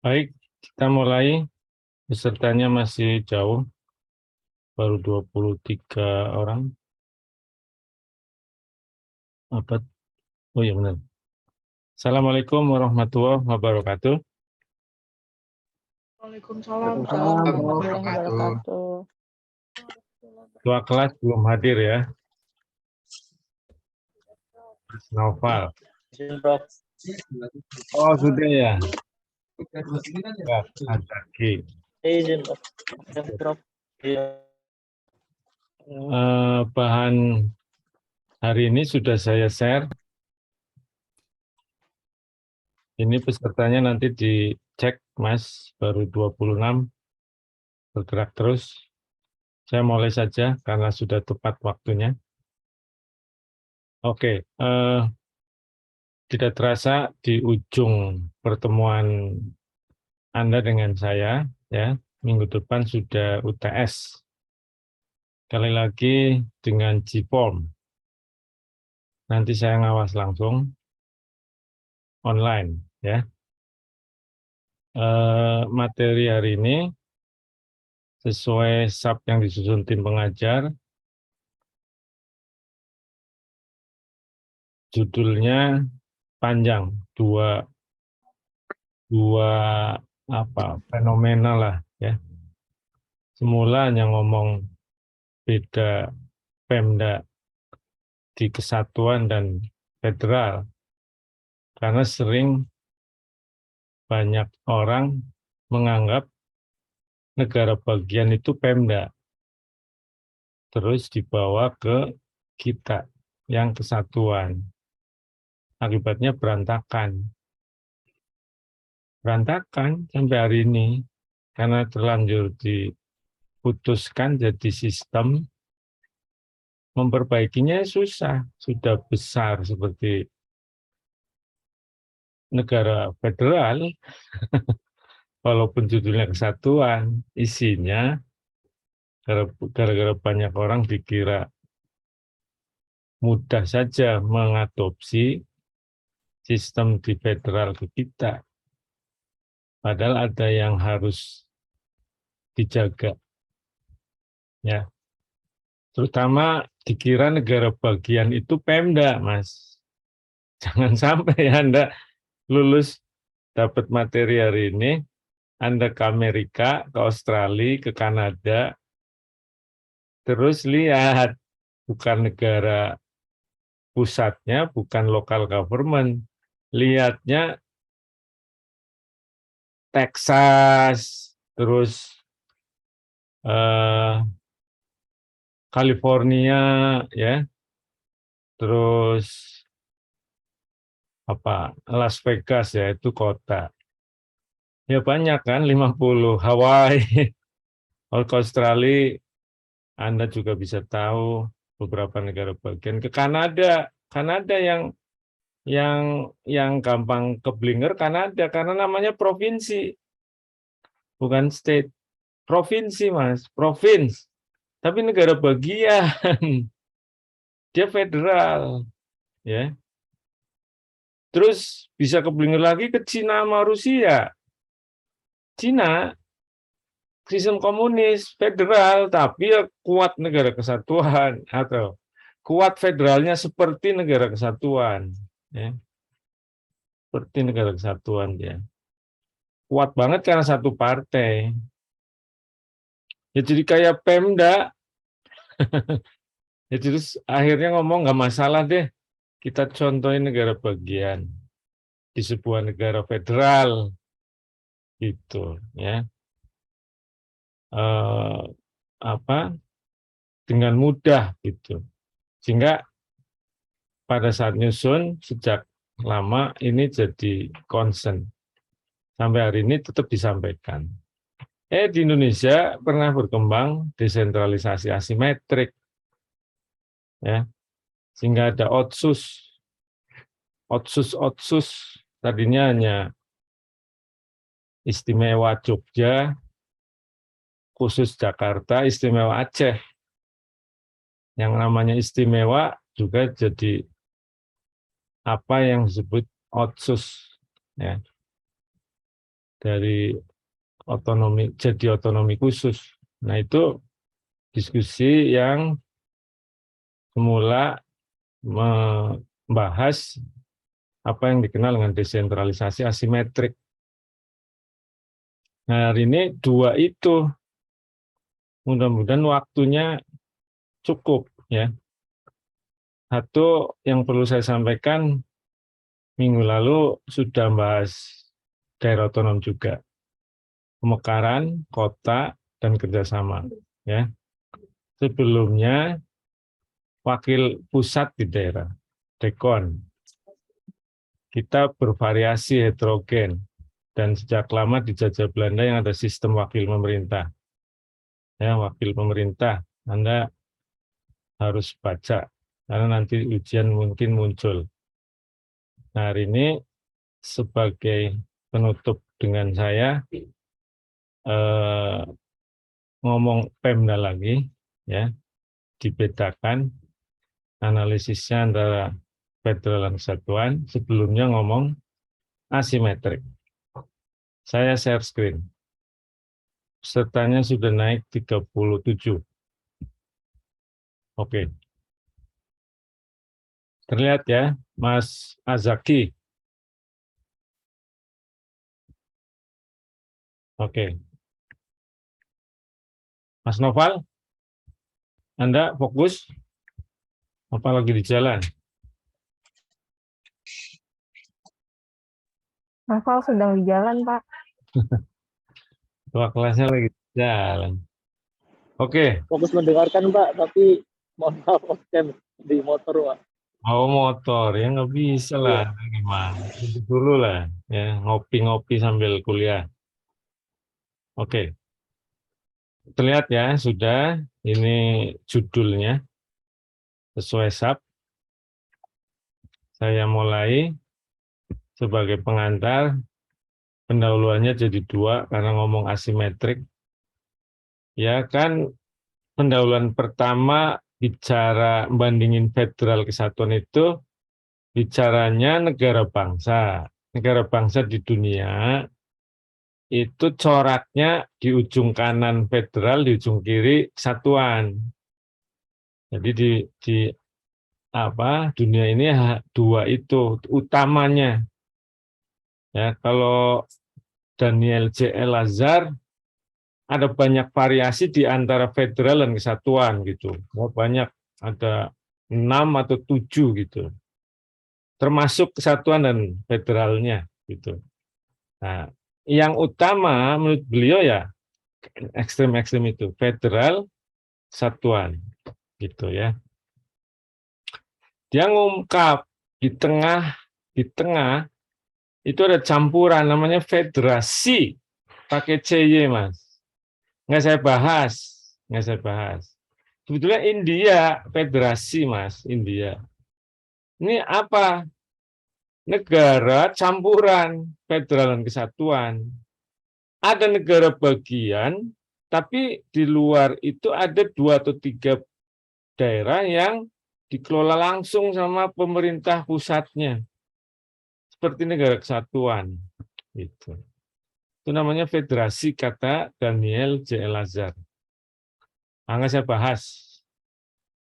Baik, kita mulai. Pesertanya masih jauh, baru 23 orang. Apa? Oh iya benar. Assalamualaikum warahmatullahi wabarakatuh. Waalaikumsalam Waalaikumsalam warahmatullahi wabarakatuh. Ketua kelas belum hadir ya, Mas Noval. Oh sudah ya, ya ada Ki. Bahan hari ini sudah saya share. Ini pesertanya nanti dicek, Mas, baru 26, bergerak terus. Saya mulai saja karena sudah tepat waktunya. Oke, tidak terasa di ujung pertemuan Anda dengan saya, ya, minggu depan sudah UTS. Sekali lagi dengan G-Form. Nanti saya ngawas langsung online, ya. Materi hari ini sesuai SAP yang disusun tim pengajar. Judulnya panjang, dua fenomena lah, ya. Semula hanya ngomong beda Pemda di kesatuan dan federal, karena sering banyak orang menganggap negara bagian itu Pemda, terus dibawa ke kita yang kesatuan. Akibatnya berantakan sampai hari ini, karena terlanjur diputuskan jadi sistem, memperbaikinya susah. Sudah besar seperti negara federal, walaupun judulnya kesatuan, isinya gara-gara banyak orang dikira mudah saja mengadopsi sistem di federal ke kita. Padahal ada yang harus dijaga, ya. Terutama dikira negara bagian itu Pemda, Mas. Jangan sampai Anda lulus dapat materi hari ini, Anda ke Amerika, ke Australia, ke Kanada, terus lihat bukan negara pusatnya, bukan local government, lihatnya Texas, terus California, ya, terus Las Vegas, ya, itu kota. Ya banyak kan, 50, Hawaii, ke Australia, Anda juga bisa tahu beberapa negara bagian. Ke Kanada, yang gampang keblinger Kanada, karena namanya provinsi, bukan state. Provinsi, Mas, provinsi. Tapi negara bagian, dia federal, ya. Terus bisa keblinger lagi ke Cina sama Rusia. Cina sistem komunis federal, tapi ya kuat negara kesatuan, atau kuat federalnya seperti negara kesatuan, ya. Seperti negara kesatuan, ya. Kuat banget karena satu partai. Ya jadi kayak Pemda. Ya terus akhirnya ngomong nggak masalah deh, kita contohin negara bagian di sebuah negara federal, gitu, ya. Dengan mudah, gitu. Sehingga pada saat nyusun sejak lama ini jadi concern. Sampai hari ini tetap disampaikan. Di Indonesia pernah berkembang desentralisasi asimetrik, ya, sehingga ada otsus tadinya hanya istimewa Jogja, khusus Jakarta, istimewa Aceh. Yang namanya istimewa juga jadi apa yang disebut otsus, ya. dari otonomi jadi otonomi khusus. Nah, itu diskusi yang semula membahas apa yang dikenal dengan desentralisasi asimetrik. Nah, hari ini dua itu mudah-mudahan waktunya cukup ya. Satu yang perlu saya sampaikan, minggu lalu sudah bahas daerah otonom juga, pemekaran, kota, dan kerjasama. Ya, sebelumnya wakil pusat di daerah, Dekon, kita bervariasi heterogen dan sejak lama dijajah Belanda yang ada sistem wakil pemerintah. Ya, wakil pemerintah, Anda harus baca karena nanti ujian mungkin muncul. Nah, hari ini sebagai penutup dengan saya ngomong Pemda lagi, ya, dibedakan analisisnya antara federal dan kesatuan. Sebelumnya ngomong asimetrik. Saya share screen. Pesertanya sudah naik 37. Oke. Terlihat ya, Mas Azaki. Oke. Mas Noval, Anda fokus? Apalagi di jalan? Noval sedang di jalan, Pak. Tua kelasnya lagi di jalan. Oke. Fokus mendengarkan, Pak, tapi mohon maaf off-cam di motor, Pak. Mau motor ya nggak bisa lah, gimana? Duduk dulu lah, ya ngopi-ngopi sambil kuliah. Oke, terlihat ya sudah. Ini judulnya sesuai SAP. Saya mulai sebagai pengantar. Pendahuluannya jadi 2 karena ngomong asimetrik. Ya kan, pendahuluan pertama bicara bandingin federal kesatuan itu bicaranya negara bangsa. Negara bangsa di dunia itu coraknya di ujung kanan federal, di ujung kiri kesatuan. Jadi di dunia ini dua itu utamanya. Ya, kalau Daniel J. Elazar ada banyak variasi di antara federal dan kesatuan gitu. Banyak, ada 6 atau 7 gitu. Termasuk kesatuan dan federalnya gitu. Nah, yang utama menurut beliau ya ekstrem-ekstrem itu, federal, kesatuan gitu ya. Dia ngungkap di tengah itu ada campuran namanya federasi pakai CY, Mas. Nggak saya bahas. Sebetulnya India federasi, Mas, India. Ini apa? Negara campuran federal dan kesatuan. Ada negara bagian, tapi di luar itu ada 2 atau 3 daerah yang dikelola langsung sama pemerintah pusatnya. Seperti negara kesatuan. Itu namanya federasi, kata Daniel J. Elazar. Nggak saya bahas.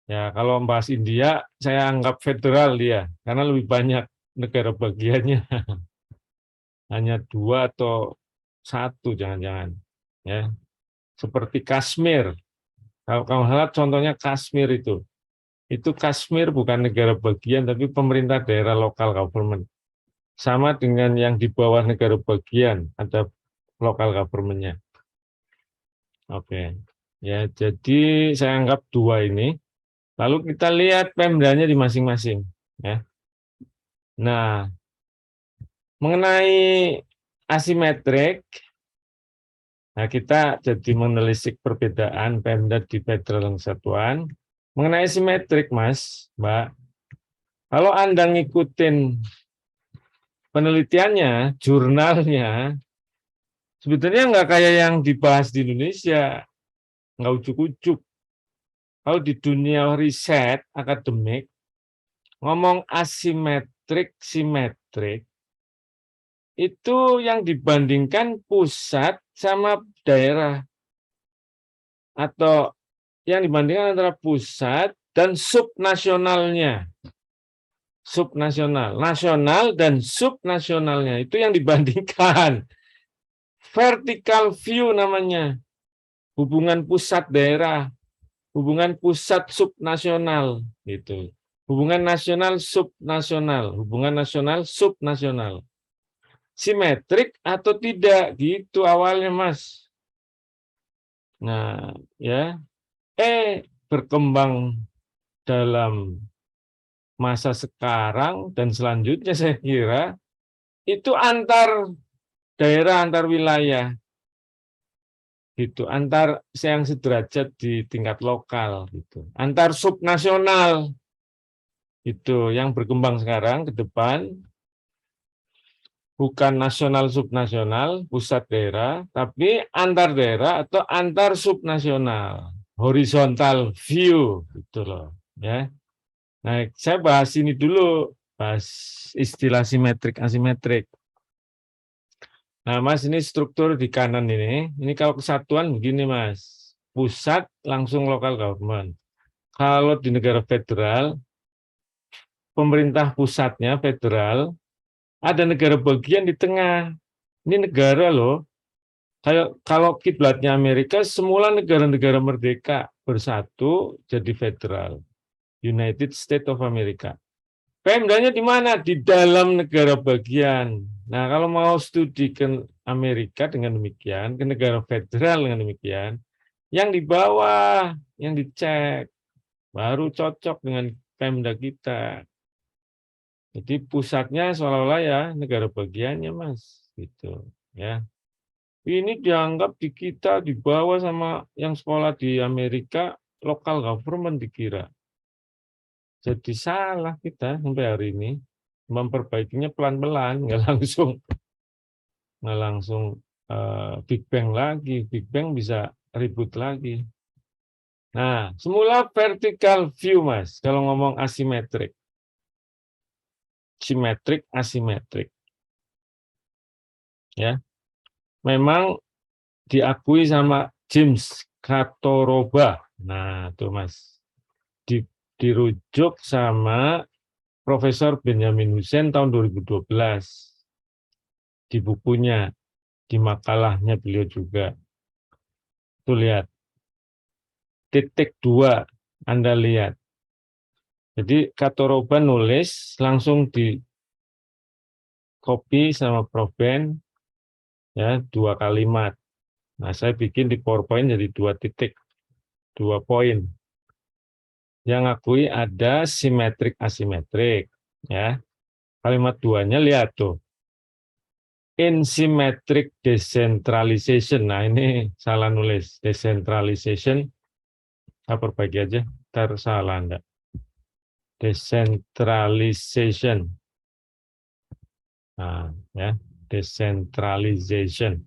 Ya, kalau membahas India, saya anggap federal dia, karena lebih banyak negara bagiannya. Hanya 2 atau 1, jangan-jangan. Ya, seperti Kashmir. Kalau salah contohnya Kashmir itu. Itu Kashmir bukan negara bagian, tapi pemerintah daerah lokal government. Sama dengan yang di bawah negara bagian, ada lokal government-nya. Oke. Ya, jadi saya anggap 2 ini. Lalu kita lihat Pemdanya di masing-masing. Ya. Nah, mengenai asimetrik, nah kita jadi menelisik perbedaan Pemda di federal dan kesatuan. Mengenai asimetrik, Mas, Mbak, kalau Anda ngikutin penelitiannya, jurnalnya, sebetulnya nggak kayak yang dibahas di Indonesia, nggak ujuk-ujuk. Kalau di dunia riset akademik, ngomong asimetrik, simetrik, itu yang dibandingkan pusat sama daerah, atau yang dibandingkan antara pusat dan subnasionalnya. Subnasional, nasional dan subnasionalnya itu yang dibandingkan. Vertical view namanya. Hubungan pusat daerah, hubungan pusat subnasional gitu. Hubungan nasional subnasional, hubungan nasional subnasional. Simetrik atau tidak gitu awalnya, Mas. Nah, ya. Berkembang dalam masa sekarang dan selanjutnya saya kira itu antar daerah, antar wilayah gitu, antar yang sederajat di tingkat lokal gitu, antar subnasional itu yang berkembang sekarang ke depan, bukan nasional subnasional pusat daerah, tapi antar daerah atau antar subnasional, horizontal view gitu loh ya. Nah, saya bahas ini dulu, bahas istilah simetrik asimetrik. Nah, Mas, ini struktur di kanan ini kalau kesatuan begini, Mas. Pusat langsung local government. Kalau di negara federal, pemerintah pusatnya federal, ada negara bagian di tengah. Ini negara loh. Kayak kalau kiblatnya Amerika, semula negara-negara merdeka bersatu jadi federal. United States of America. Pemdanya di mana? Di dalam negara bagian. Nah, kalau mau studi ke Amerika dengan demikian, ke negara federal dengan demikian, yang di bawah, yang dicek, baru cocok dengan Pemda kita. Jadi pusatnya seolah-olah ya negara bagiannya, Mas. Gitu, ya. Ini dianggap di kita di bawah sama yang sekolah di Amerika, local government dikira. Jadi salah kita sampai hari ini, memperbaikinya pelan-pelan, nggak langsung Big Bang lagi. Big Bang bisa ribut lagi. Nah, semula vertical view, Mas, kalau ngomong asimetrik. Simetrik, asimetrik. Ya, memang diakui sama James Katoroba. Nah, tuh Mas, dirujuk sama Profesor Benjamin Hussein tahun 2012 di bukunya, di makalahnya beliau juga. Tuh lihat, titik 2, Anda lihat. Jadi Katoroba nulis langsung di copy sama Prof. Ben, ya 2 kalimat. Nah, saya bikin di PowerPoint jadi 2 titik, 2 poin. Yang akui ada simetrik asimetrik, ya. Kalimat 2-nya lihat tuh. Asymmetric decentralization. Nah, ini salah nulis. Decentralization, saya perbaiki aja, ntar salah Anda. Decentralization. Nah, ya, decentralization.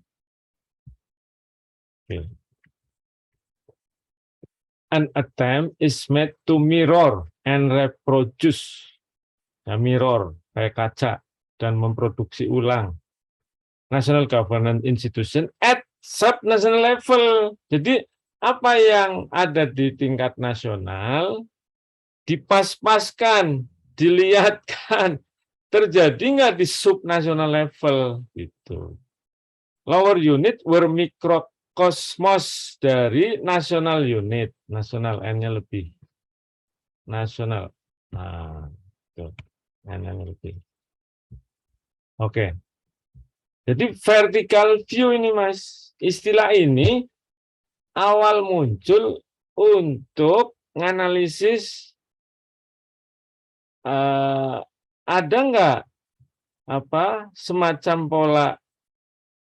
Okay. An attempt is made to mirror and reproduce. Nah, mirror, kayak kaca, dan memproduksi ulang national governance institution at subnational level. Jadi apa yang ada di tingkat nasional dipas-paskan, dilihatkan terjadi nggak di subnational level gitu. Lower unit were mikrokosmos dari national unit, nasional N-nya lebih, nasional. Nah, itu N-nya lebih. Oke. Jadi vertical view ini, Mas, istilah ini awal muncul untuk menganalisis ada nggak semacam pola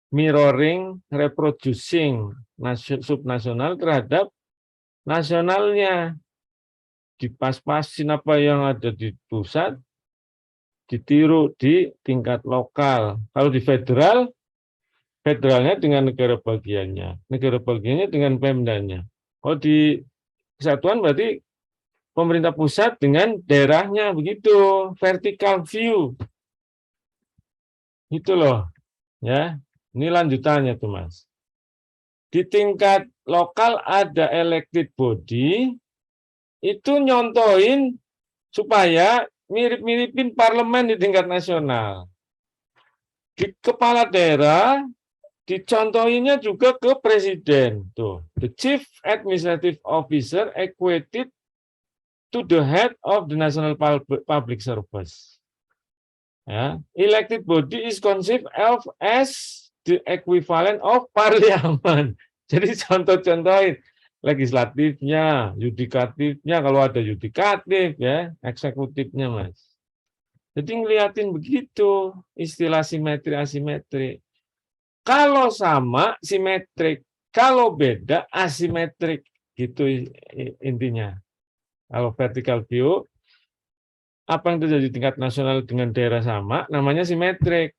mirroring, reproducing subnasional terhadap nasionalnya, dipas-pasin apa yang ada di pusat, ditiru di tingkat lokal. Kalau di federal, federalnya dengan negara bagiannya, negara bagiannya dengan Pemdanya. Kalau di kesatuan berarti pemerintah pusat dengan daerahnya, begitu, vertical view. Itu loh, ya. Ini lanjutannya tuh, Mas. Di tingkat lokal ada elected body, itu nyontohin supaya mirip-miripin parlemen di tingkat nasional. Di kepala daerah, dicontohinnya juga ke presiden. Tuh, the chief administrative officer equated to the head of the national public service. Ya, elected body is conceived of as the equivalent of parliament. Jadi contoh-contohin legislatifnya, yudikatifnya, kalau ada yudikatif ya, eksekutifnya, Mas. Jadi ngeliatin begitu istilah simetri asimetri. Kalau sama simetrik, kalau beda asimetrik, gitu intinya. Kalau vertical view, apa yang terjadi di tingkat nasional dengan daerah sama, namanya simetrik.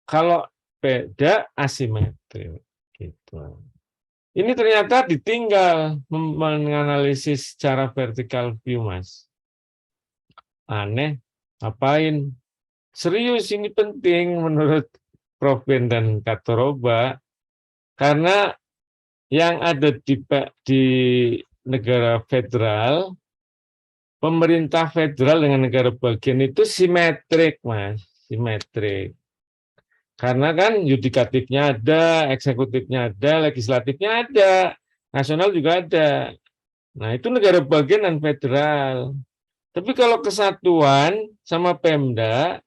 Kalau beda, asimetrik. Gitu. Ini ternyata ditinggal menganalisis secara vertical view, Mas. Aneh, ngapain? Serius, ini penting menurut Prof. Ben dan Kak Toroba, karena yang ada di negara federal, pemerintah federal dengan negara bagian itu simetrik, Mas, simetrik. Karena kan yudikatifnya ada, eksekutifnya ada, legislatifnya ada, nasional juga ada. Nah, itu negara bagian dan federal. Tapi kalau kesatuan sama Pemda,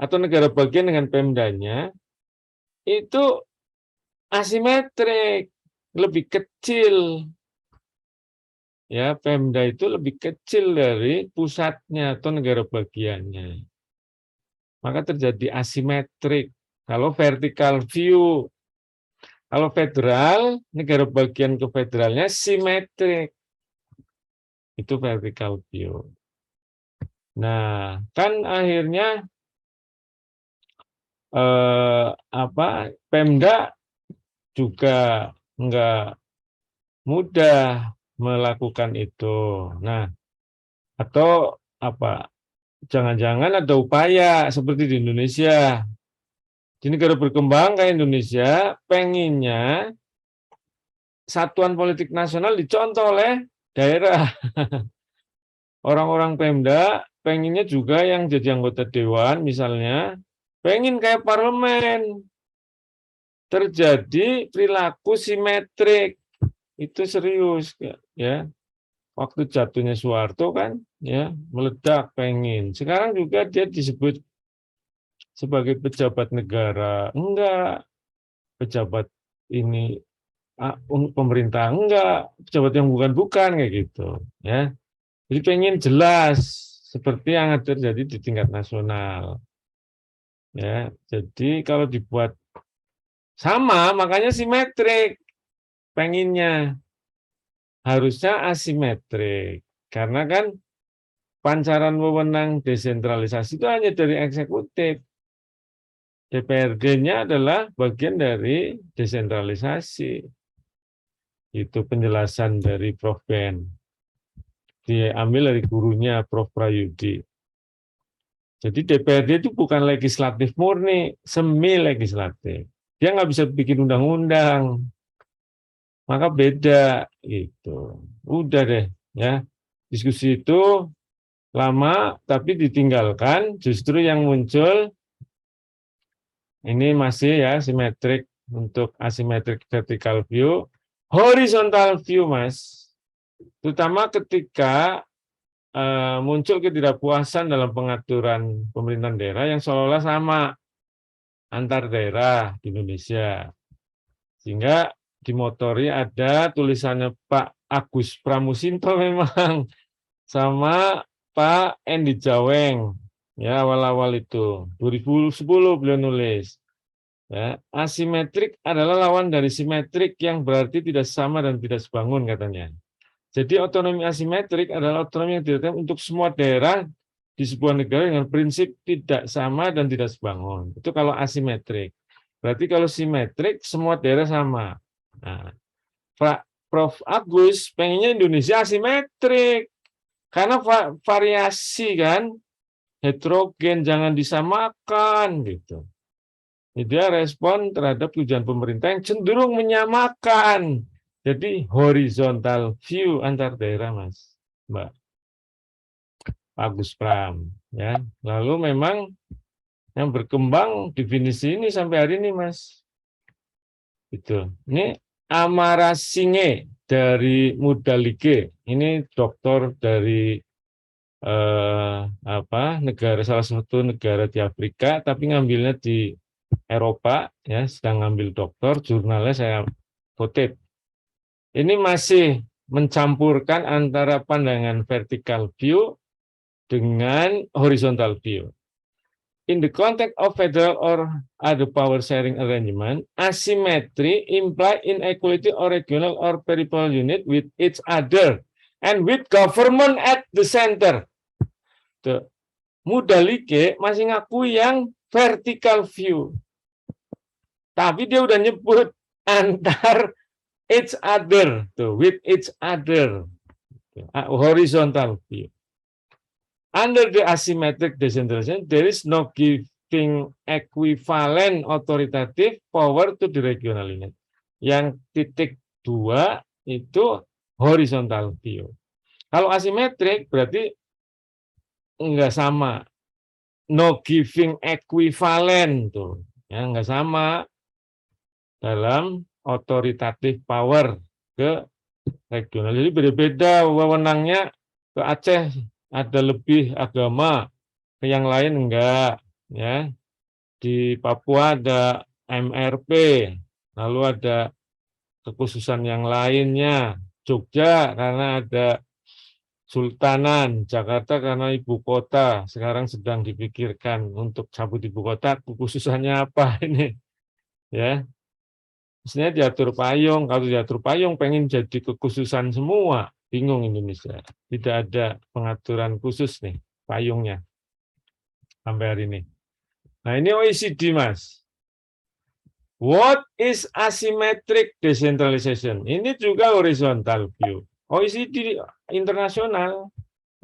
atau negara bagian dengan Pemdanya, itu asimetrik, lebih kecil. Ya, Pemda itu lebih kecil dari pusatnya atau negara bagiannya. Maka terjadi asimetrik. Kalau vertical view, kalau federal, negara bagian ke federalnya simetrik. Itu vertical view. Nah, kan akhirnya Pemda juga enggak mudah melakukan itu. Nah, atau apa? Jangan-jangan ada upaya seperti di Indonesia. Di negara berkembang kayak Indonesia, penginnya satuan politik nasional dicontoh oleh daerah. Orang-orang Pemda penginnya juga yang jadi anggota dewan misalnya, pengen kayak parlemen. Terjadi perilaku simetrik. Itu serius ya. Waktu jatuhnya Soeharto kan ya meledak pengen. Sekarang juga dia disebut sebagai pejabat negara. Enggak, pejabat ini pemerintah enggak, pejabat yang bukan-bukan kayak gitu ya. Jadi pengen jelas seperti yang terjadi di tingkat nasional. Ya, jadi kalau dibuat sama makanya simetrik pengennya. Harusnya asimetrik. Karena kan pancaran wewenang desentralisasi itu hanya dari eksekutif. DPRD-nya adalah bagian dari desentralisasi. Itu penjelasan dari Prof. Ben. Diambil dari gurunya Prof. Prayudi. Jadi DPRD itu bukan legislatif murni, semi legislatif. Dia nggak bisa bikin undang-undang. Maka beda gitu. Udah deh ya. Diskusi itu lama tapi ditinggalkan, justru yang muncul ini masih ya simetrik untuk asimetrik vertical view, horizontal view, Mas. Terutama ketika muncul ketidakpuasan dalam pengaturan pemerintahan daerah yang seolah-olah sama antar daerah di Indonesia. Sehingga dimotori ada tulisannya Pak Agus Pramusinto memang sama Pak Endi Jaweng ya awal-awal itu 2010 beliau nulis ya asimetrik adalah lawan dari simetrik yang berarti tidak sama dan tidak sebangun katanya. Jadi otonomi asimetrik adalah otonomi yang ditetapkan untuk semua daerah di sebuah negara dengan prinsip tidak sama dan tidak sebangun. Itu kalau asimetrik. Berarti kalau simetrik semua daerah sama. Nah, Pak Prof. Agus pengennya Indonesia asimetrik. Karena variasi kan, heterogen, jangan disamakan gitu. Jadi dia respon terhadap tujuan pemerintah yang cenderung menyamakan. Jadi horizontal view antar daerah, Mas, Mbak Agus Pram, ya. Lalu memang yang berkembang definisi ini sampai hari ini, Mas. Itu. Ini Amara Singhe dari Mudalige. Ini doktor dari negara, salah satu negara di Afrika, tapi ngambilnya di Eropa, ya, sedang ngambil doktor, jurnalnya saya kutip. Ini masih mencampurkan antara pandangan vertical view dengan horizontal view. In the context of federal or other power sharing arrangement, asymmetry imply inequality or regional or peripheral unit with each other and with government at the center. Tuh. Mudalige masih ngaku yang vertical view. Tapi dia udah nyebut antar each other, tuh, with each other, horizontal view. Under the asymmetric decentralization, there is no giving equivalent authoritative power to the regional unit. Yang titik 2 itu horizontal view. Kalau asimetrik berarti enggak sama, no giving equivalent tuh, ya enggak sama dalam authoritative power ke regional. Jadi beda-beda wewenangnya. Ke Aceh ada lebih agama, ke yang lain enggak, ya. Di Papua ada MRP, lalu ada kekhususan yang lainnya. Jogja karena ada Sultanan, Jakarta karena ibu kota, sekarang sedang dipikirkan untuk cabut ibu kota, kekhususannya apa ini, ya. Maksudnya diatur payung, kalau diatur payung pengen jadi kekhususan semua, bingung Indonesia. Tidak ada pengaturan khusus nih, payungnya, sampai hari ini. Nah ini OECD, Mas. What is asymmetric decentralization? Ini juga horizontal view. OECD internasional,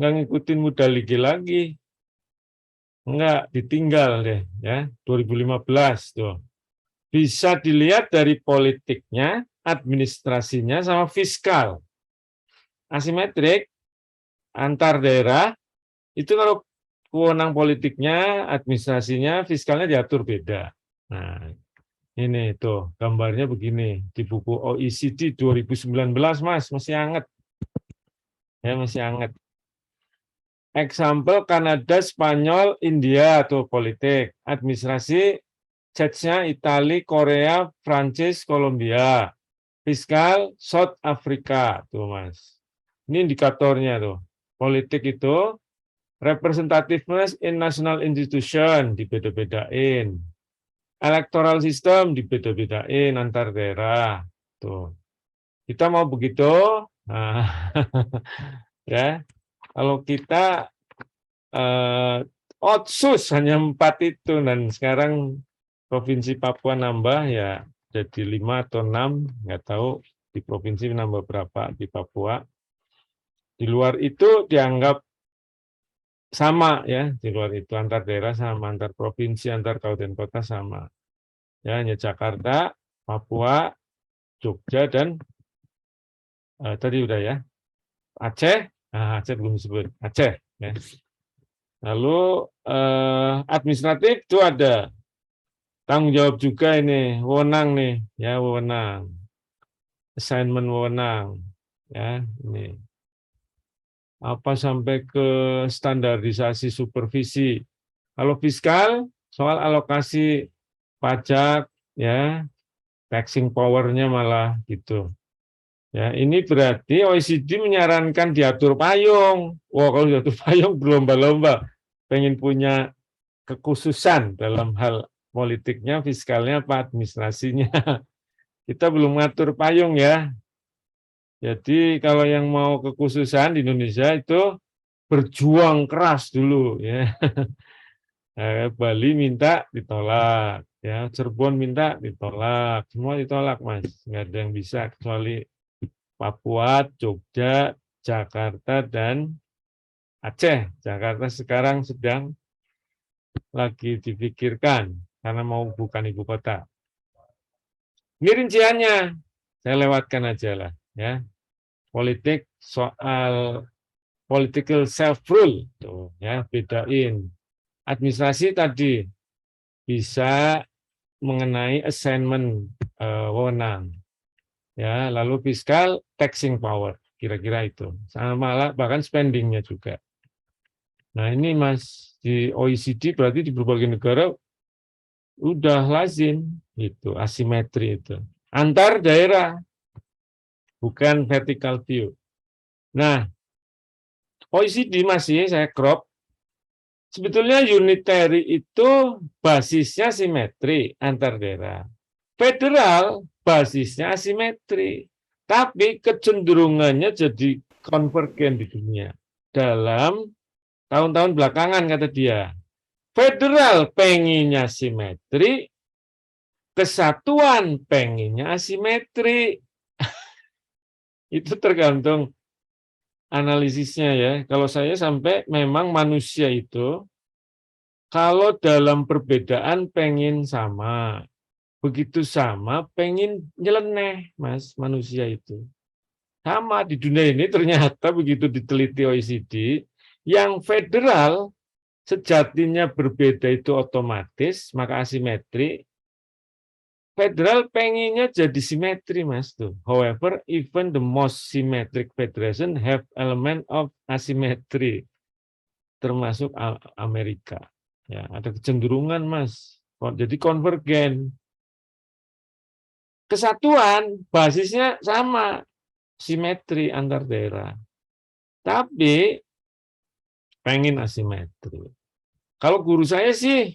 nggak ngikutin Mudalige lagi. Enggak, ditinggal deh, ya, 2015 tuh. Bisa dilihat dari politiknya, administrasinya, sama fiskal. Asimetrik antar daerah itu kalau wewenang politiknya, administrasinya, fiskalnya diatur beda. Nah, ini tuh gambarnya begini di buku OECD 2019, Mas, masih hangat. Ya, masih hangat. Example Kanada, Spanyol, India tuh politik, administrasi Chechnya, Italia, Korea, Prancis, Kolombia. Fiskal, South Africa. Tuh, Mas. Ini indikatornya tuh. Politik itu, representativeness in national institution, dibeda-bedain. Electoral system, dibeda-bedain antar daerah. Tuh. Kita mau begitu, nah, ya. Kalau kita, otsus hanya 4 itu, dan sekarang Provinsi Papua nambah ya jadi 5 atau 6, nggak tahu di provinsi nambah berapa di Papua. Di luar itu dianggap sama, ya, di luar itu antar daerah sama, antar provinsi, antar kabupaten kota sama. Ya, hanya Jakarta, Papua, Jogja, dan tadi udah ya, Aceh. Nah, Aceh belum disebut, Aceh. Ya. Lalu administratif itu ada tanggung jawab juga ini, wewenang nih, ya, wewenang, assignment wewenang, ya, ini apa sampai ke standarisasi supervisi. Kalau fiskal, soal alokasi pajak, ya, taxing power-nya malah gitu. Ya, ini berarti OECD menyarankan diatur payung. Wah, kalau diatur payung berlomba-lomba, pengen punya kekhususan dalam hal politiknya, fiskalnya, apa administrasinya. Kita belum ngatur payung, ya. Jadi kalau yang mau kekhususan di Indonesia itu berjuang keras dulu, ya. Bali minta ditolak, ya. Cirebon minta ditolak, semua ditolak, Mas. Nggak ada yang bisa kecuali Papua, Jogja, Jakarta, dan Aceh. Jakarta sekarang sedang lagi dipikirkan karena mau bukan ibu kota. Ini rinciannya, saya lewatkan aja lah ya. Politik soal political self rule tuh ya, bedain. Administrasi tadi bisa mengenai assignment wewenang ya, lalu fiskal taxing power, kira-kira itu. Sama bahkan spendingnya juga. Nah, ini Mas di OECD berarti di berbagai negara udah lazim itu asimetri itu antar daerah, bukan vertical view. Nah, OECD masih saya crop. Sebetulnya unitary itu basisnya simetri antar daerah. Federal basisnya asimetri, tapi kecenderungannya jadi konvergen di dunia dalam tahun-tahun belakangan, kata dia. Federal pengennya simetri, kesatuan pengennya asimetri. Itu tergantung analisisnya ya. Kalau saya sampai memang manusia itu kalau dalam perbedaan pengen sama, begitu sama pengen nyeleneh, Mas, manusia itu. Sama di dunia ini ternyata begitu diteliti OECD, yang federal sejatinya berbeda itu otomatis, maka asimetri. Federal pengennya jadi simetri, Mas tuh. However, even the most symmetric federation have element of asymmetry, termasuk Amerika. Ya, ada kecenderungan, Mas. Jadi konvergen. Kesatuan basisnya sama, simetri antar daerah. Tapi pengen asimetri. Kalau guru saya sih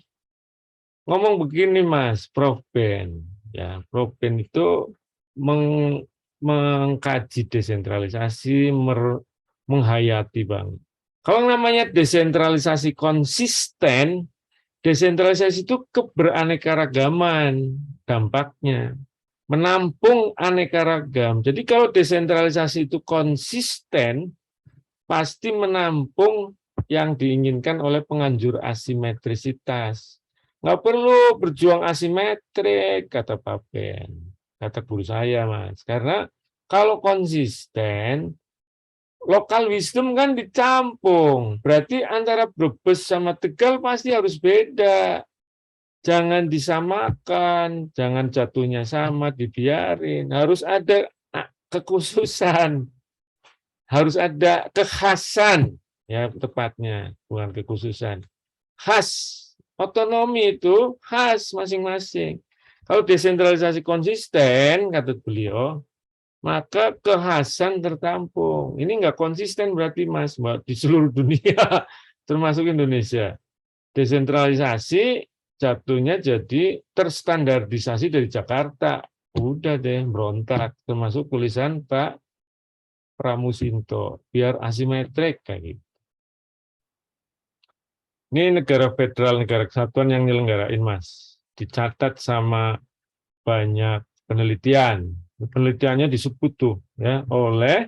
ngomong begini, Mas, Prof. Ben. Ya, Prof. Ben itu mengkaji desentralisasi, menghayati, Bang. Kalau namanya desentralisasi konsisten, desentralisasi itu keberaneka-ragaman dampaknya. Menampung aneka ragam. Jadi kalau desentralisasi itu konsisten, pasti menampung yang diinginkan oleh penganjur asimetrisitas. Nggak perlu berjuang asimetrik, kata Pak Ben, kata guru saya, Mas. Karena kalau konsisten, lokal wisdom kan dicampung. Berarti antara Brebes sama Tegal pasti harus beda. Jangan disamakan, jangan jatuhnya sama, dibiarin. Harus ada kekhususan, harus ada kekhasan, ya tepatnya, bukan kekhususan. Khas, otonomi itu khas masing-masing. Kalau desentralisasi konsisten, kata beliau, maka kekhasan tertampung. Ini enggak konsisten berarti, Mas, di seluruh dunia, termasuk Indonesia. Desentralisasi jatuhnya jadi terstandarisasi dari Jakarta. Udah deh, berontak. Termasuk tulisan Pak Pramusinto. Biar asimetrik kayak gitu. Ini negara federal, negara kesatuan yang nyelenggarain, Mas. Dicatat sama banyak penelitian. Penelitiannya disebut tuh ya oleh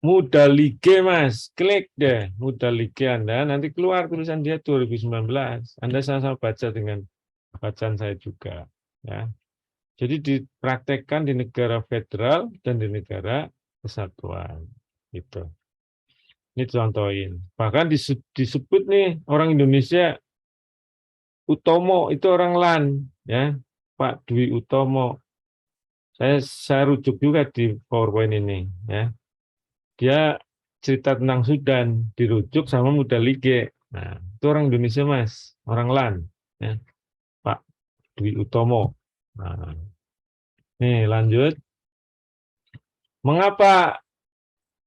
Mudalige, Mas. Klik deh Mudalige Anda, nanti keluar tulisan dia 2019. Anda sama-sama baca dengan bacaan saya juga. Ya. Jadi dipraktekkan di negara federal dan di negara kesatuan. Gitu. Ini contohin. Bahkan disebut nih orang Indonesia, Utomo itu orang LAN. Ya, Pak Dwi Utomo. Saya rujuk juga di PowerPoint ini. Ya. Dia cerita tentang Sudan, dirujuk sama Mudalige. Nah, itu orang Indonesia, Mas, orang LAN, ya. Pak Dwi Utomo. Nah, nih lanjut. Mengapa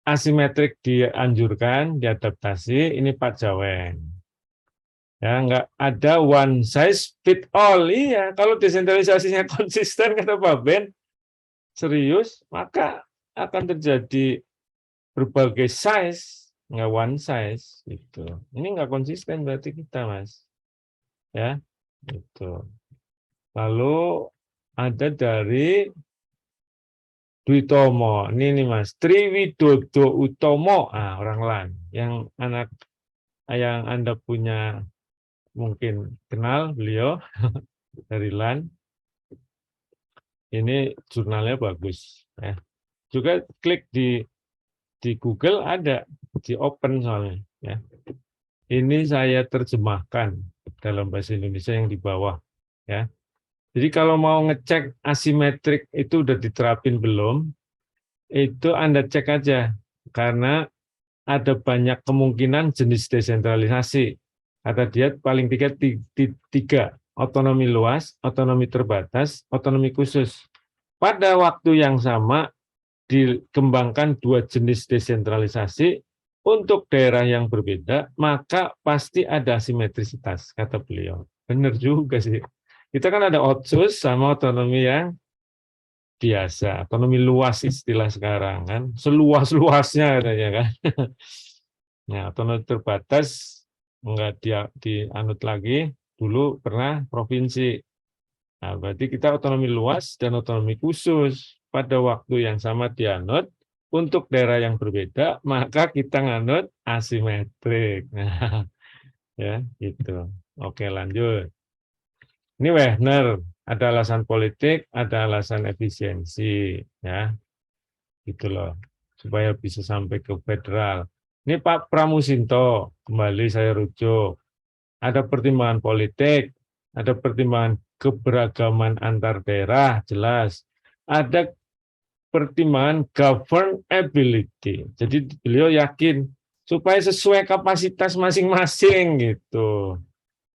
asimetrik dianjurkan, diadaptasi? Ini Pak Jaweng. Ya, nggak ada one size fit all. Iya, kalau desentralisasinya konsisten, kata Pak Ben, serius, maka akan terjadi berbagai size, nggak one size gitu. Ini nggak konsisten berarti kita, Mas. Ya, gitu. Lalu ada dari Dwi Tomo. Ini nih, Mas, Triwidodo Utomo, orang LAN yang Anda punya mungkin kenal beliau dari LAN. Ini jurnalnya bagus. Ya. Juga klik di Google ada, di open soalnya. Ya. Ini saya terjemahkan dalam bahasa Indonesia yang di bawah. Ya. Jadi kalau mau ngecek asimetrik itu udah diterapin belum, itu Anda cek aja. Karena ada banyak kemungkinan jenis desentralisasi. Kata dia paling tiga, otonomi luas, otonomi terbatas, otonomi khusus. Pada waktu yang sama dikembangkan dua jenis desentralisasi untuk daerah yang berbeda, maka pasti ada asimetrisitas, kata beliau. Benar juga sih. Kita kan ada otsus sama otonomi yang biasa, otonomi luas istilah sekarang kan, seluas-luasnya katanya kan. Nah, otonomi terbatas enggak dianut lagi, dulu pernah provinsi. Nah, berarti kita otonomi luas dan otonomi khusus pada waktu yang sama dianut untuk daerah yang berbeda, maka kita nganut asimetrik. Nah, ya, gitu. Oke, lanjut. Ini Wehner, ada alasan politik, ada alasan efisiensi, ya, gitu loh, supaya bisa sampai ke federal. Ini Pak Pramusinto, kembali saya rujuk. Ada pertimbangan politik, ada pertimbangan keberagaman antar daerah, jelas. Ada pertimbangan governability. Jadi beliau yakin supaya sesuai kapasitas masing-masing gitu.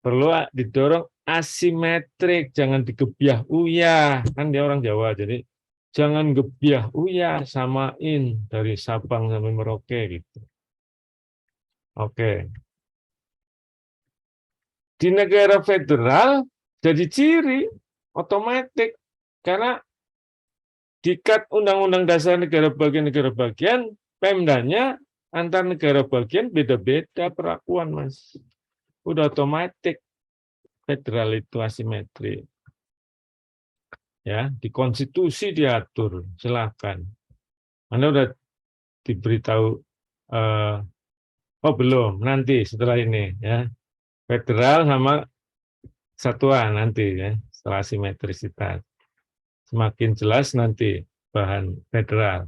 Perlu didorong asimetrik, jangan digebyah uyah, kan dia orang Jawa, jadi jangan gebyah uyah, samain dari Sabang sampai Merauke gitu. Oke. Di negara federal jadi ciri otomatis karena dikat Undang-Undang Dasar negara bagian Pemdanya antar negara bagian beda-beda perlakuan, Mas. Udah otomatis federal itu asimetri. Ya, di konstitusi diatur, silakan. Anda udah diberitahu oh belum, nanti setelah ini ya. Federal sama satuan nanti ya, setelah asimetrisitas. Semakin jelas nanti bahan federal.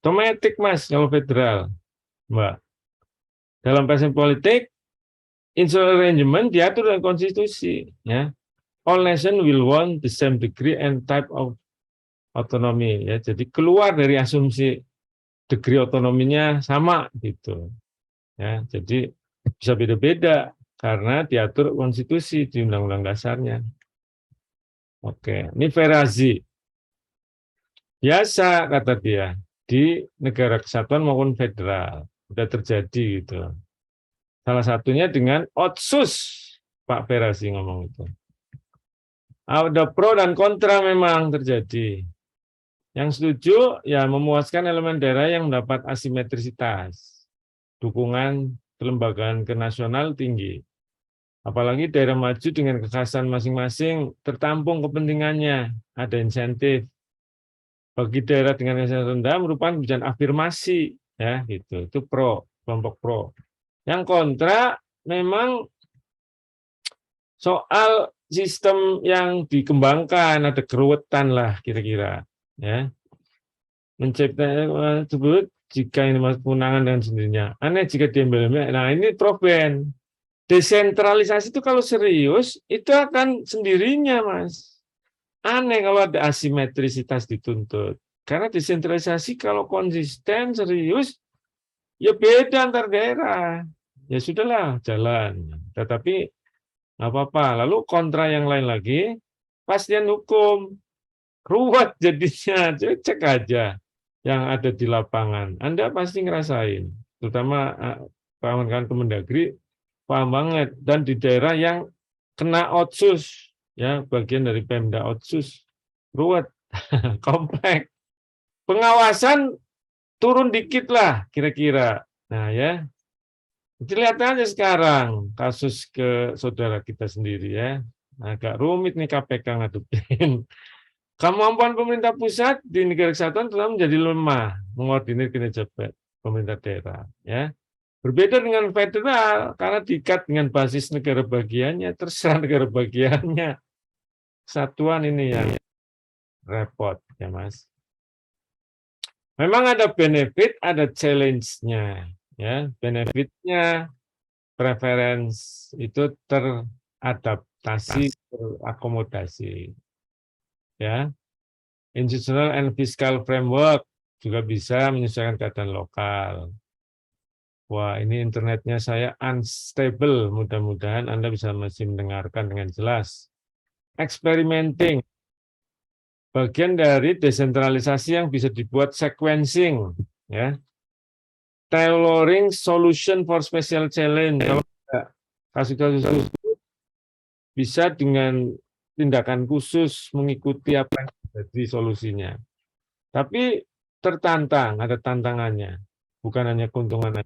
Otomatis Mas kalau federal, Mbak. Dalam bahasa politik, internal arrangement diatur dalam konstitusi ya. All nations will want the same degree and type of autonomy ya. Jadi keluar dari asumsi degree otonominya sama gitu. Ya, jadi bisa beda-beda karena diatur konstitusi di undang-undang dasarnya. Oke, ini Ferazi. Biasa kata dia di negara kesatuan maupun federal sudah terjadi gitu. Salah satunya dengan otsus, Pak Ferazi ngomong itu. Ada pro dan kontra memang terjadi. Yang setuju ya memuaskan elemen daerah yang mendapat asimetrisitas. Dukungan kelembagaan kenasional tinggi. Apalagi daerah maju dengan kekhasan masing-masing tertampung kepentingannya, ada insentif. Bagi daerah dengan kekhasan rendah merupakan kebijakan afirmasi, ya gitu. Itu pro, kelompok pro. Yang kontra memang soal sistem yang dikembangkan, ada keruwetan lah kira-kira, ya. Menciptakan tersebut jika ini masuk kewenangan dengan sendirinya. Aneh jika diambil. Nah ini Prof.Ben. Desentralisasi itu kalau serius, itu akan sendirinya, Mas. Aneh kalau ada asimetrisitas dituntut. Karena desentralisasi kalau konsisten, serius, ya beda antar daerah. Ya sudahlah, jalan. Tetapi nggak apa-apa. Lalu kontra yang lain lagi, pastian hukum. Ruwet jadinya, cek aja yang ada di lapangan. Anda pasti ngerasain, terutama kawan-kawan Kemendagri, paham banget. Dan di daerah yang kena otsus, ya bagian dari Pemda otsus, ruwet, kompleks. Pengawasan turun dikit lah kira-kira. Nah ya, lihat aja sekarang kasus ke saudara kita sendiri ya. Agak rumit nih KPK ngadepin. Kemampuan pemerintah pusat di negara kesatuan telah menjadi lemah mengordinir kinerja pemerintah daerah. Ya, Berbeda dengan federal, karena diikat dengan basis negara bagiannya, terserah negara bagiannya. Kesatuan ini yang repot, ya Mas. Memang ada benefit, ada challenge-nya. Ya, benefitnya preference itu teradaptasi, terakomodasi. Ya, institutional and fiscal framework juga bisa menyesuaikan keadaan lokal. Wah, ini internetnya saya unstable. Mudah-mudahan Anda bisa masih mendengarkan dengan jelas. Experimenting. Bagian dari desentralisasi yang bisa dibuat sequencing. Ya. Tailoring solution for special challenge. Kalau kasus-kasus bisa dengan tindakan khusus mengikuti apa yang jadi solusinya. Tapi tertantang, ada tantangannya. Bukan hanya keuntungan.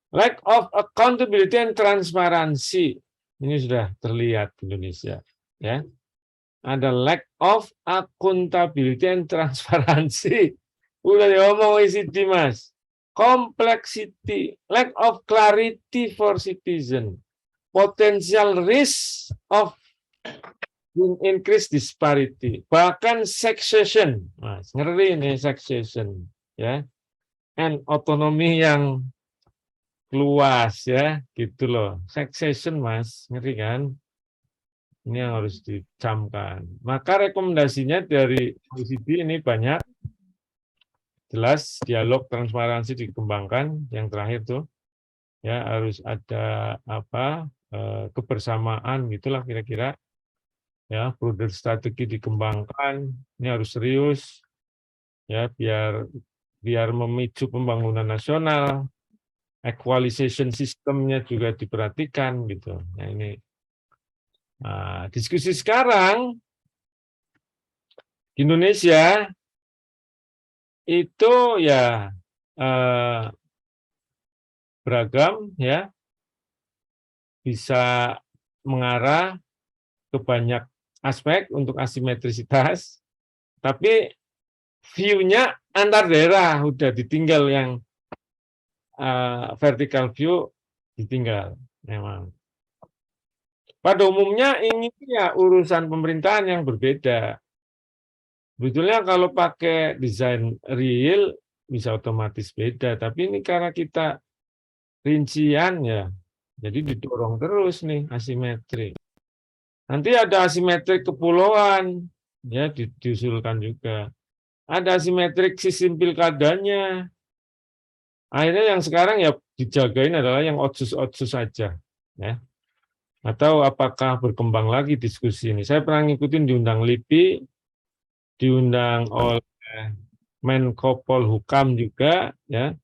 Lack of accountability and transparancy. Ini sudah terlihat di Indonesia. Ya. Ada lack of accountability and transparancy. Udah diomong OECD, Mas. Complexity, lack of clarity for citizen. Potential risk of increased disparity. Bahkan succession. Mas, ngeri ini succession. Ya. And otonomi yang luas ya, gitu loh. Succession, Mas, ngeri kan? Ini yang harus dicamkan. Maka rekomendasinya dari OECD ini banyak, jelas dialog transparansi dikembangkan. Yang terakhir tuh, ya harus ada apa kebersamaan gitulah kira-kira. Ya, border strategi dikembangkan. Ini harus serius, ya biar memicu pembangunan nasional. Equalization sistemnya juga diperhatikan gitu. Nah ini diskusi sekarang di Indonesia itu ya beragam ya, bisa mengarah ke banyak aspek untuk asimetrisitas, tapi view-nya antar daerah udah ditinggal yang vertical view ditinggal memang. Pada umumnya ini ya urusan pemerintahan yang berbeda. Sebetulnya kalau pakai desain real bisa otomatis beda, tapi ini karena kita rincian ya, jadi didorong terus nih asimetri. Nanti ada asimetrik kepulauan, ya diusulkan juga. Ada asimetrik sistem pilkadanya. Akhirnya yang sekarang ya dijagain adalah yang otsus-otsus saja, ya. Atau apakah berkembang lagi diskusi ini? Saya pernah ngikutin diundang LIPI, diundang oleh Menko Polhukam juga, ya,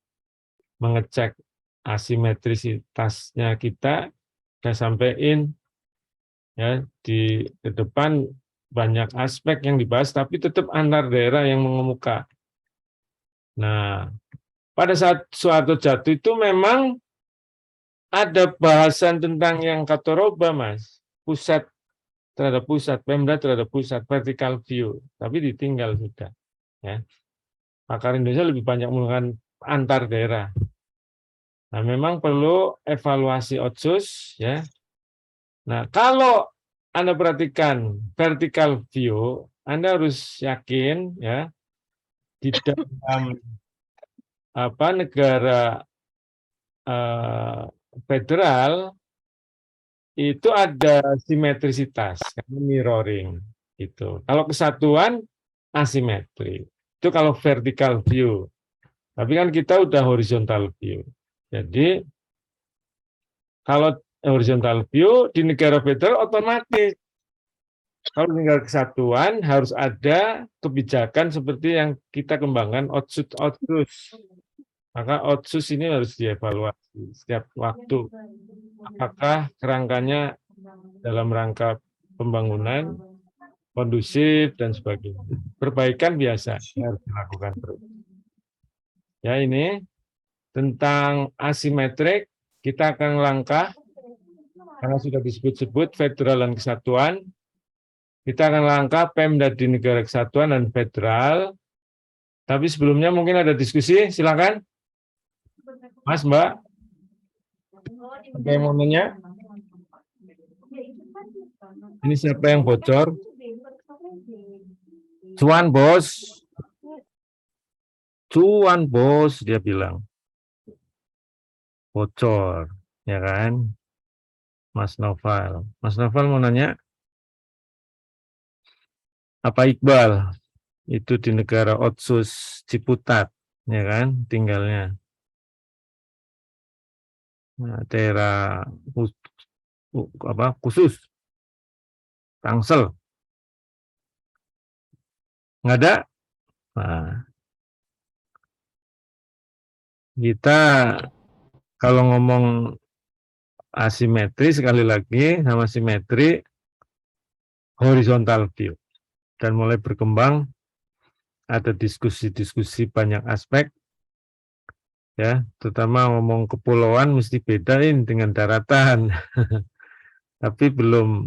mengecek asimetrisitasnya kita. Saya sampaikan, ya, di depan banyak aspek yang dibahas, tapi tetap antar daerah yang mengemuka. Nah, pada saat suatu jatuh itu memang ada bahasan tentang yang Katoroba, Mas. Pusat terhadap pusat, Pemda terhadap pusat, vertical view. Tapi ditinggal sudah. Ya. Pakar Indonesia lebih banyak menggunakan antar daerah. Nah, memang perlu evaluasi otsus. Ya. Nah, kalau Anda perhatikan vertical view, Anda harus yakin ya di dalam negara federal itu ada simetrisitas, mirroring itu. Kalau kesatuan asimetri. Itu kalau vertical view. Tapi kan kita udah horizontal view. Jadi kalau horizontal view di negara federal otomatis. Kalau negara kesatuan harus ada kebijakan seperti yang kita kembangkan otsus. Maka otsus ini harus dievaluasi setiap waktu. Apakah kerangkanya dalam rangka pembangunan kondusif dan sebagainya. Perbaikan biasa harus dilakukan terus. Ya, ini tentang asimetrik kita akan langkah karena sudah disebut-sebut federal dan kesatuan. Kita akan langkah Pemda di negara kesatuan dan federal. Tapi sebelumnya mungkin ada diskusi, silakan. Mas, Mbak, ada yang mau nanya? Ini siapa yang bocor? Cuan, bos. Cuan, bos, dia bilang. Bocor, ya kan? Mas Noval. Mas Noval mau nanya? Apa Iqbal? Itu di negara Otsus Ciputat, ya kan? Tinggalnya. Nah, daerah khusus. Tangsel. Nggak ada? Nah, kita kalau ngomong asimetri sekali lagi sama simetri horizontal view dan mulai berkembang ada diskusi-diskusi banyak aspek ya, terutama ngomong kepulauan mesti bedain dengan daratan. Tapi belum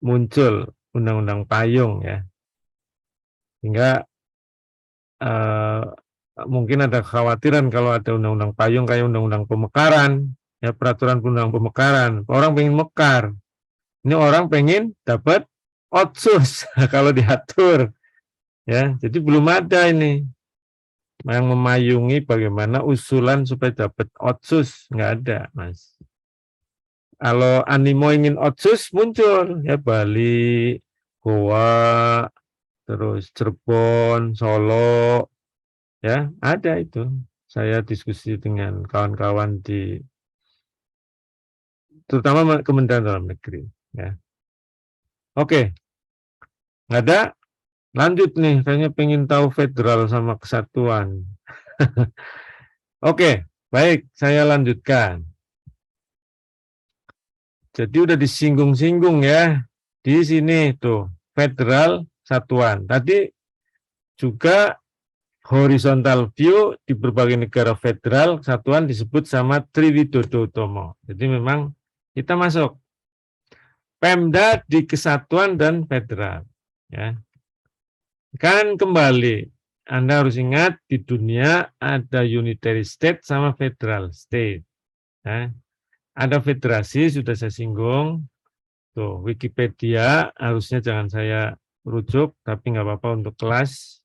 muncul undang-undang payung ya. Sehingga mungkin ada kekhawatiran kalau ada undang-undang payung kayak undang-undang pemekaran, ya peraturan undang pemekaran. Orang pengen mekar, ini orang pengen dapat otsus kalau diatur, ya. Jadi belum ada ini yang memayungi bagaimana usulan supaya dapat otsus, nggak ada, Mas. Kalau animo ingin otsus muncul, ya Bali, Goa, terus Cirebon, Solo. Ya, ada itu. Saya diskusi dengan kawan-kawan di terutama Kementerian Dalam Negeri, ya. Oke. Nggak ada? Lanjut nih, kayaknya pengen tahu federal sama kesatuan. Oke, baik, saya lanjutkan. Jadi udah disinggung-singgung ya. Di sini tuh, federal satuan. Tadi juga horizontal view di berbagai negara federal kesatuan disebut sama Triwidodo Utomo. Jadi memang kita masuk Pemda di kesatuan dan federal, ya. Kan kembali Anda harus ingat di dunia ada unitary state sama federal state, ya. Ada federasi sudah saya singgung. Tuh Wikipedia harusnya jangan saya rujuk tapi nggak apa-apa untuk kelas.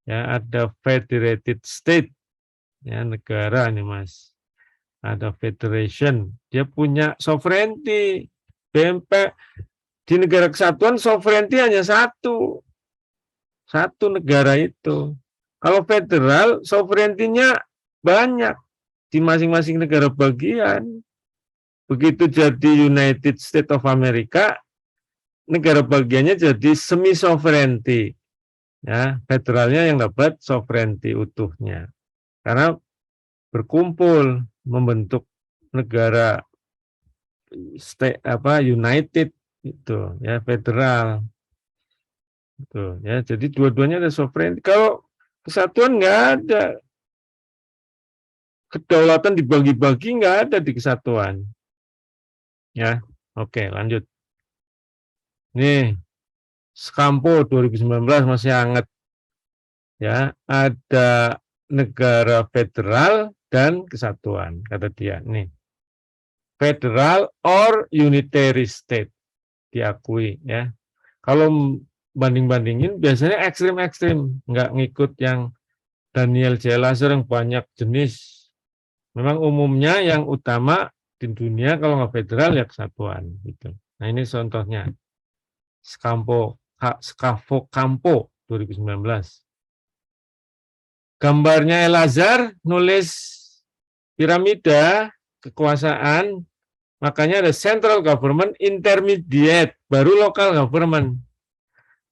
Ya, ada federated state, ya negara ini Mas. Ada federation, dia punya sovereignty. BMP di negara kesatuan sovereignty hanya satu negara itu. Kalau federal sovereignty-nya banyak di masing-masing negara bagian. Begitu jadi United States of America, negara bagiannya jadi semi sovereignty. Ya, federalnya yang dapat sovereignty utuhnya. Karena berkumpul membentuk negara state united itu ya, federal. Itu ya, jadi dua-duanya ada sovereignty. Kalau kesatuan nggak ada. Kedaulatan dibagi-bagi nggak ada di kesatuan. Ya. Oke, lanjut. Nih, Skampo 2019 masih hangat. Ya, ada negara federal dan kesatuan, kata dia. Nih, federal or unitary state diakui, ya. Kalau banding-bandingin biasanya ekstrim-ekstrim, nggak ngikut yang Daniel J. Lasser yang banyak jenis. Memang umumnya yang utama di dunia kalau nggak federal ya kesatuan gitu. Nah ini contohnya. Skafo Campo 2019. Gambarnya El-Azhar nulis piramida kekuasaan, makanya ada central government, intermediate, baru local government.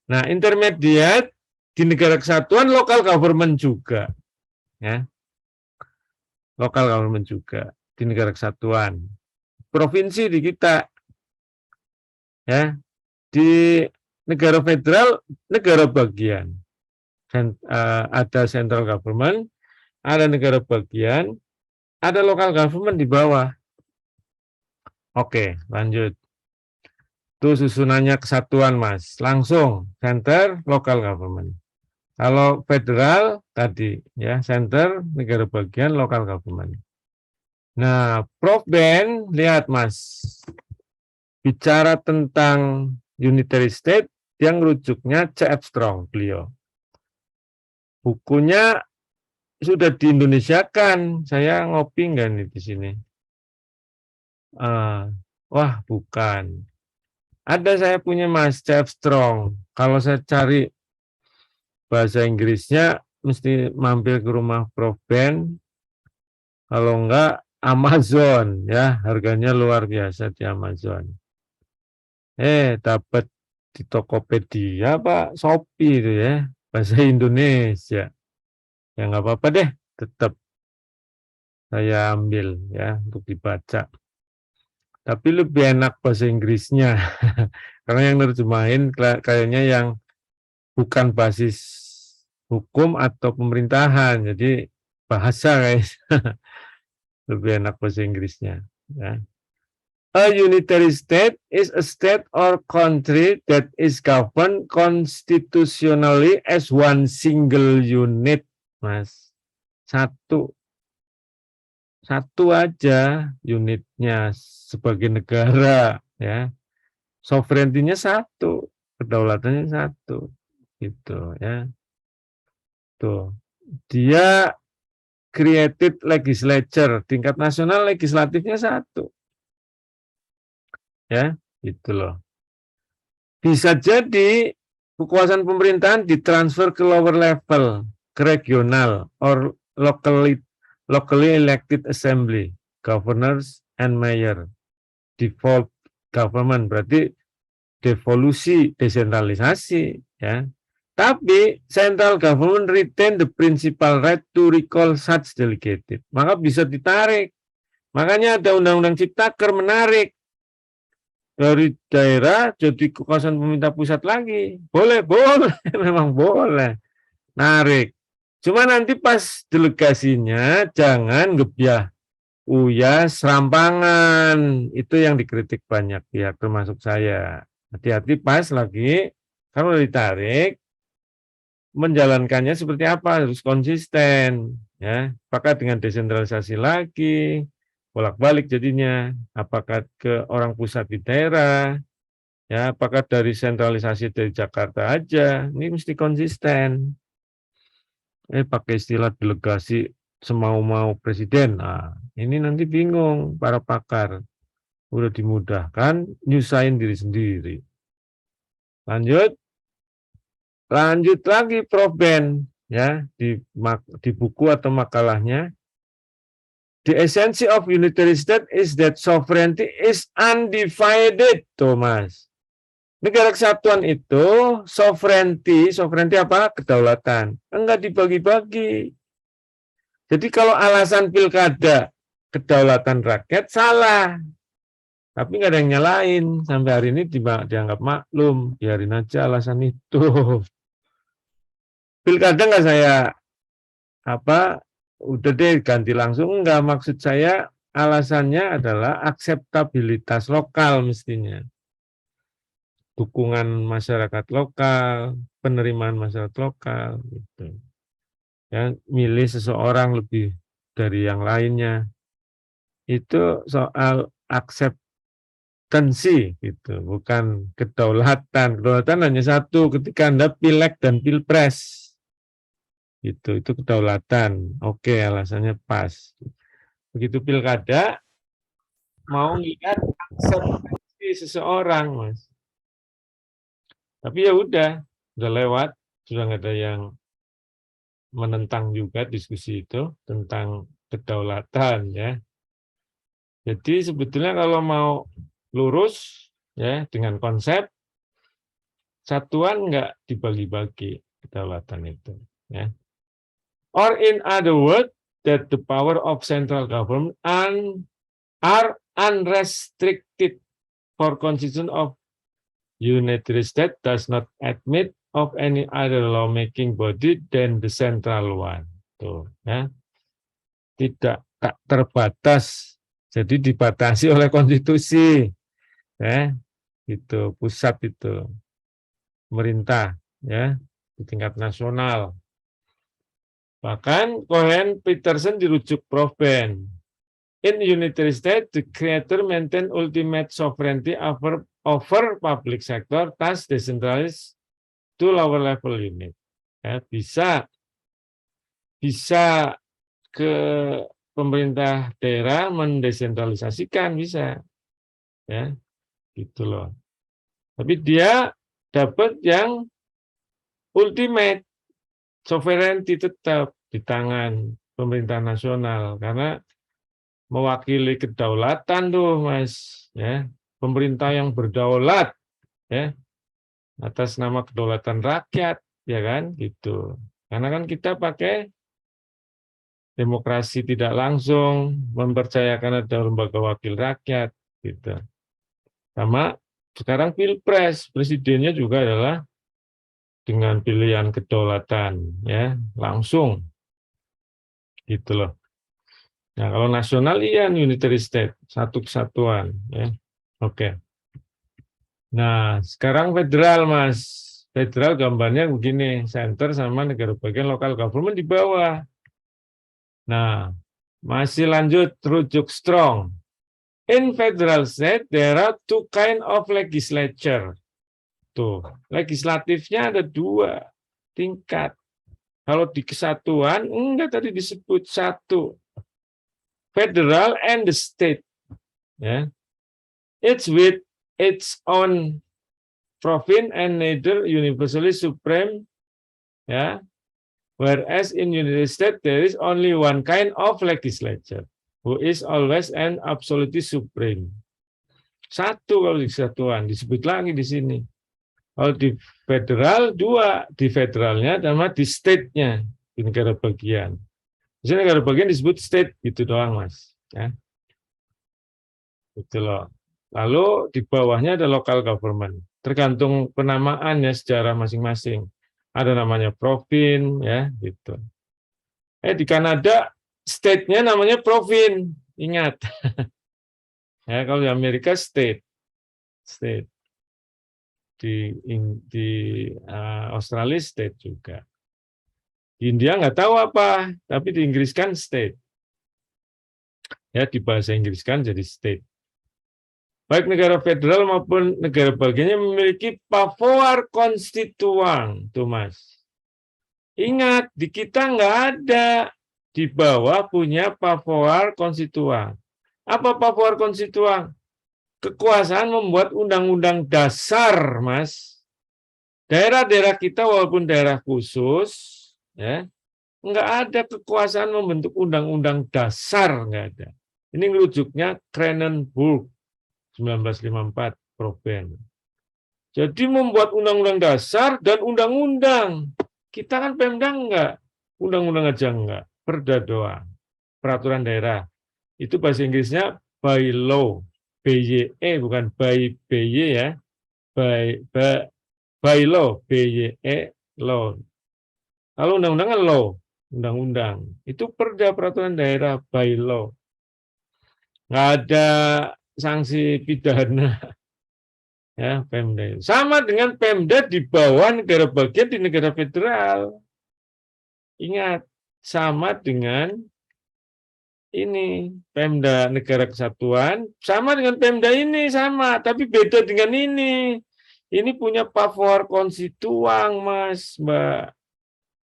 Nah, intermediate di negara kesatuan local government juga, ya. Local government juga di negara kesatuan. Provinsi di kita, ya. Di negara federal, negara bagian. Ada central government, ada negara bagian, ada local government di bawah. Oke, lanjut. Itu susunannya kesatuan, Mas. Langsung center, local government. Kalau federal tadi ya, center, negara bagian, local government. Nah, Prof Ben, lihat Mas, bicara tentang unitary state, yang rujuknya C.F. Strong, beliau. Bukunya sudah diindonesiakan. Saya ngopi nggak nih di sini? Wah, bukan. Ada, saya punya Mas C.F. Strong. Kalau saya cari bahasa Inggrisnya, mesti mampir ke rumah Prof Ben. Kalau enggak, Amazon, ya, harganya luar biasa di Amazon. Dapat di Tokopedia, Pak, Shopee itu ya, bahasa Indonesia. Ya nggak apa-apa deh, tetap saya ambil ya untuk dibaca. Tapi lebih enak bahasa Inggrisnya, karena yang nerjemahin kayaknya yang bukan basis hukum atau pemerintahan, jadi bahasa guys, lebih enak bahasa Inggrisnya. Ya. A unitary state is a state or country that is governed constitutionally as one single unit, Mas. Satu aja unitnya sebagai negara, ya. Sovereignty-nya satu, kedaulatannya satu, gitu ya. Tuh, dia created legislature, tingkat nasional legislatifnya satu, ya, gitu loh. Bisa jadi kekuasaan pemerintahan ditransfer ke lower level, ke regional, or locally elected assembly, governors and mayor. Default government berarti devolusi, desentralisasi, ya. Tapi central government retain the principal right to recall such delegated. Maka bisa ditarik. Makanya ada undang-undang Ciptaker menarik dari daerah jadi kekuasaan pemerintah pusat lagi. Boleh, memang boleh. Narik. Cuma nanti pas delegasinya jangan gebyah uyas serampangan. Itu yang dikritik banyak pihak termasuk saya. Hati-hati pas lagi kalau ditarik menjalankannya seperti apa, harus konsisten ya. Apakah dengan desentralisasi lagi, bolak-balik jadinya, apakah ke orang pusat di daerah, ya, apakah dari sentralisasi dari Jakarta aja, ini mesti konsisten. Pakai istilah delegasi semau-mau presiden, nah, ini nanti bingung para pakar, udah dimudahkan, nyusahin diri sendiri. Lanjut lagi Prof Ben, ya, di buku atau makalahnya. The essence of unitary state is that sovereignty is undivided, Thomas. Negara kesatuan itu sovereignty apa? Kedaulatan. Enggak dibagi-bagi. Jadi kalau alasan pilkada kedaulatan rakyat salah. Tapi nggak ada yang nyalain. Sampai hari ini dianggap maklum. Biarin aja alasan itu. Pilkada nggak saya udah deh ganti langsung, enggak, maksud saya alasannya adalah akseptabilitas lokal mestinya, dukungan masyarakat lokal, penerimaan masyarakat lokal gitu ya, milih seseorang lebih dari yang lainnya, itu soal akseptansi gitu, bukan kedaulatan hanya satu ketika Anda pileg dan pilpres. Itu kedaulatan. Oke, alasannya pas. Begitu pilkada mau lihat akseptasi seseorang, Mas. Tapi ya udah lewat, sudah nggak ada yang menentang juga diskusi itu tentang kedaulatan ya. Jadi sebetulnya kalau mau lurus ya dengan konsep satuan nggak dibagi-bagi kedaulatan itu ya. Or in other words, that the power of central government are unrestricted for constitution of unitary state does not admit of any other lawmaking body than the central one. Tuh, ya. Tidak tak terbatas, jadi dibatasi oleh konstitusi, ya, itu pusat itu pemerintah, ya, di tingkat nasional. Bahkan Cohen Peterson dirujuk Prof Ben. In unitary state, the creator maintain ultimate sovereignty over public sector, thus decentralized to lower level unit. Ya, bisa ke pemerintah daerah mendesentralisasikan, bisa, ya, gitu loh. Tapi dia dapat yang ultimate sovereignty tetap di tangan pemerintah nasional, karena mewakili kedaulatan tuh, Mas, ya, pemerintah yang berdaulat, ya, atas nama kedaulatan rakyat, ya kan, gitu. Karena kan kita pakai demokrasi tidak langsung, mempercayakan ada lembaga wakil rakyat, gitu. Sama sekarang pilpres, presidennya juga adalah dengan pilihan kedaulatan, ya, langsung, gitu loh. Nah, kalau nasional iya unitary state, satu kesatuan, ya. Oke. Nah, sekarang federal, Mas. Federal gambarnya begini, center sama negara bagian local government di bawah. Nah, masih lanjut rujuk strong. In federal state, there are two kind of legislature. Tuh, legislatifnya ada dua tingkat. Kalau di kesatuan, enggak tadi disebut satu. Federal and the state. Ya. It's with its own province and neither universally supreme. Ya. Whereas in United States there is only one kind of legislature, who is always and absolutely supreme. Satu kalau di kesatuan, disebut lagi di sini. Kalau di federal dua, di federalnya sama di state-nya, di negara bagian. Di sini negara bagian disebut state, gitu doang, Mas. Ya. Gitu loh. Lalu di bawahnya ada local government. Tergantung penamaannya secara masing-masing. Ada namanya provin, ya, gitu. Di Kanada state-nya namanya provin, ingat. Ya, kalau di Amerika state. Di Australia state juga. Di India nggak tahu apa, tapi di Inggris kan state. Ya, di bahasa Inggris kan jadi state. Baik negara federal maupun negara bagiannya memiliki power konstituang, tuh Mas. Ingat, di kita nggak ada di bawah punya power konstituang. Apa power konstituang? Kekuasaan membuat undang-undang dasar, Mas. Daerah-daerah kita walaupun daerah khusus, ya, nggak ada kekuasaan membentuk undang-undang dasar, nggak ada. Ini rujuknya Kranenburg 1954 Proben. Jadi membuat undang-undang dasar dan undang-undang. Kita kan Pemda enggak, undang-undang aja enggak, perda doang. Peraturan daerah. Itu bahasa Inggrisnya by law, BYE bukan by BY ya. By law, BYE law. Kalau undang-undang kan law, undang-undang. Itu perda peraturan daerah by law. Enggak ada sanksi pidana. Ya, Pemda. Sama dengan Pemda di bawah negara bagian di negara federal. Ingat, sama dengan ini Pemda negara kesatuan, sama dengan Pemda ini sama, tapi beda dengan ini. Ini punya power konstituang, Mas, Mbak.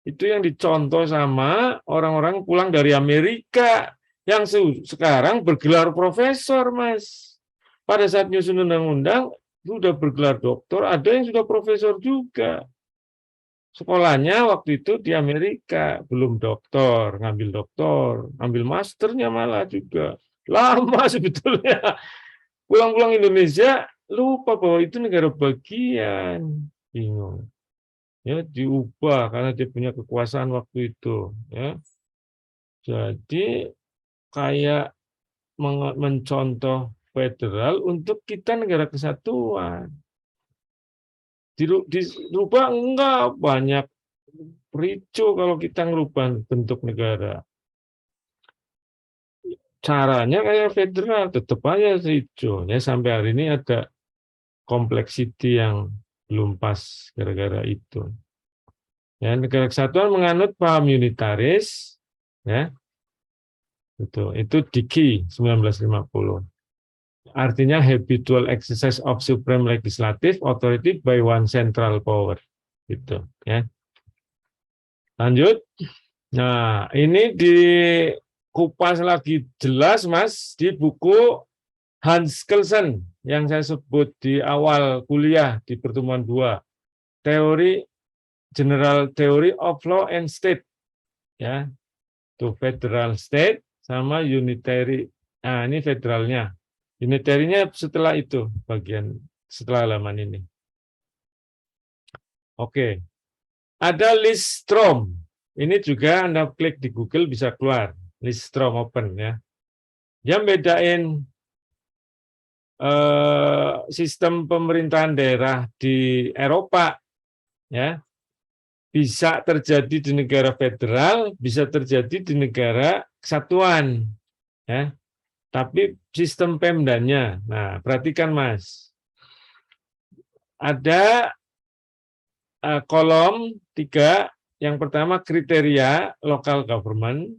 Itu yang dicontoh sama orang-orang pulang dari Amerika yang sekarang bergelar profesor, Mas. Pada saat nyusun undang-undang sudah bergelar doktor, ada yang sudah profesor juga. Sekolahnya waktu itu di Amerika, belum doktor, ngambil masternya malah juga. Lama sebetulnya. Pulang-pulang Indonesia, lupa bahwa itu negara bagian. Bingung. Ya, diubah karena dia punya kekuasaan waktu itu. Ya. Jadi, kayak mencontoh federal untuk kita negara kesatuan. Dirubah enggak, banyak ricu kalau kita ngerubah bentuk negara. Caranya kayak federal, tetap aja ricu. Ya, sampai hari ini ada kompleksiti yang belum pas gara-gara itu. Ya, negara kesatuan menganut paham unitaris, ya. Itu Dickey 1950. Artinya habitual exercise of supreme legislative authority by one central power. Gitu ya. Lanjut. Nah, ini dikupas lagi jelas Mas di buku Hans Kelsen yang saya sebut di awal kuliah di pertemuan 2. General Theory of Law and State. Ya. Itu federal state sama unitary. Nah, ini federalnya. Unitary-nya setelah itu, bagian setelah halaman ini. Oke. Ada list Strom. Ini juga Anda klik di Google bisa keluar. List Strom open ya. Yang bedain sistem pemerintahan daerah di Eropa ya. Bisa terjadi di negara federal, bisa terjadi di negara kesatuan ya. Tapi sistem Pemdanya. Nah, perhatikan Mas. Ada kolom 3, yang pertama kriteria local government,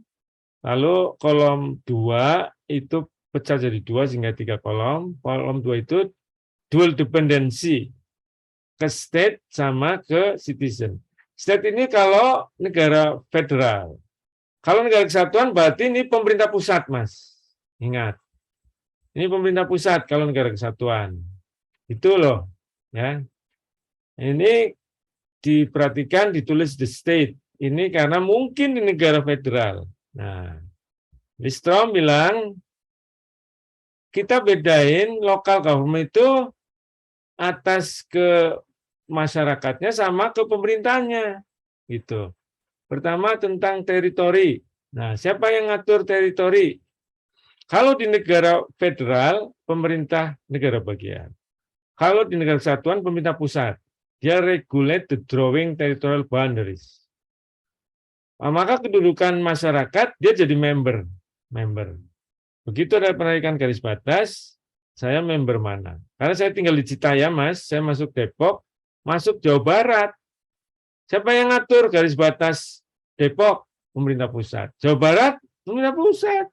lalu kolom 2 itu pecah jadi 2 sehingga 3 kolom. Kolom 2 itu dual dependency ke state sama ke citizen. State ini kalau negara federal. Kalau negara kesatuan berarti ini pemerintah pusat, Mas. Ingat. Ini pemerintah pusat kalau negara kesatuan. Itu loh, ya. Ini diperhatikan ditulis the state. Ini karena mungkin di negara federal. Nah, Strom bilang kita bedain lokal government itu atas ke masyarakatnya sama ke pemerintahnya. Gitu. Pertama tentang teritori. Nah, siapa yang ngatur teritori? Kalau di negara federal, pemerintah negara bagian. Kalau di negara kesatuan, pemerintah pusat. Dia regulate the drawing territorial boundaries. Nah, maka kedudukan masyarakat, dia jadi member. Begitu ada penarikan garis batas, saya member mana? Karena saya tinggal di Citayam, Mas, saya masuk Depok, masuk Jawa Barat. Siapa yang ngatur garis batas Depok? Pemerintah pusat. Jawa Barat, pemerintah pusat.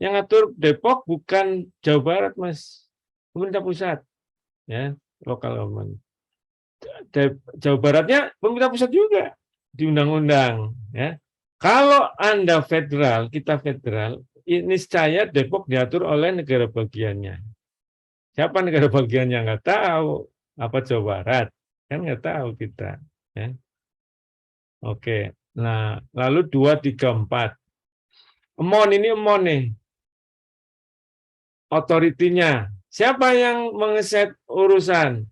Yang ngatur Depok bukan Jawa Barat, Mas. Pemerintah pusat. Ya, lokal government. Jawa Baratnya pemerintah pusat juga di undang-undang. Ya. Kalau Anda federal, kita federal, ini niscaya Depok diatur oleh negara bagiannya. Siapa negara bagiannya nggak tahu. Apa Jawa Barat? Kan nggak tahu kita. Ya. Oke. Nah, lalu 2, 3, 4. Emon nih. Otoritinya. Siapa yang mengeset urusan?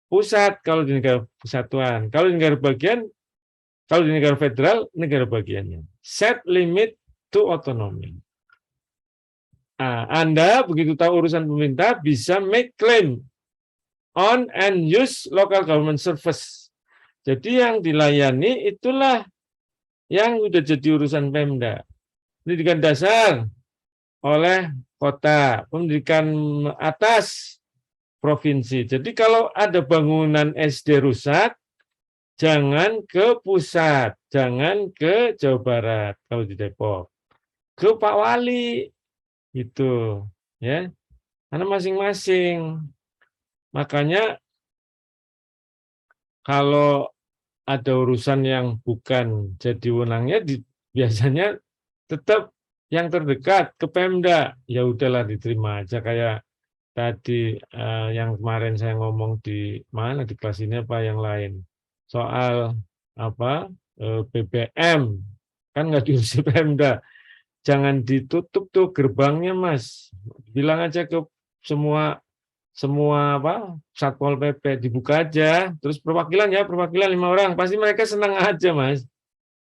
Pusat kalau di negara kesatuan. Kalau di negara bagian, kalau di negara federal, negara bagiannya. Set limit to autonomy. Nah, Anda begitu tahu urusan pemerintah bisa make claim on and use local government service. Jadi yang dilayani itulah yang sudah jadi urusan Pemda. Pendidikan dasar oleh kota, pendidikan atas provinsi. Jadi kalau ada bangunan SD rusak, jangan ke pusat, jangan ke Jawa Barat kalau di Depok. Ke Pak Wali itu, ya. Karena masing-masing. Makanya kalau ada urusan yang bukan jadi wewenangnya biasanya tetap yang terdekat ke Pemda. Ya udahlah diterima aja kayak tadi yang kemarin saya ngomong di mana di kelas ini apa yang lain soal apa BBM kan nggak diurusi Pemda, jangan ditutup tuh gerbangnya Mas, bilang aja ke semua apa Satpol PP dibuka aja, terus perwakilan 5 orang pasti mereka senang aja Mas,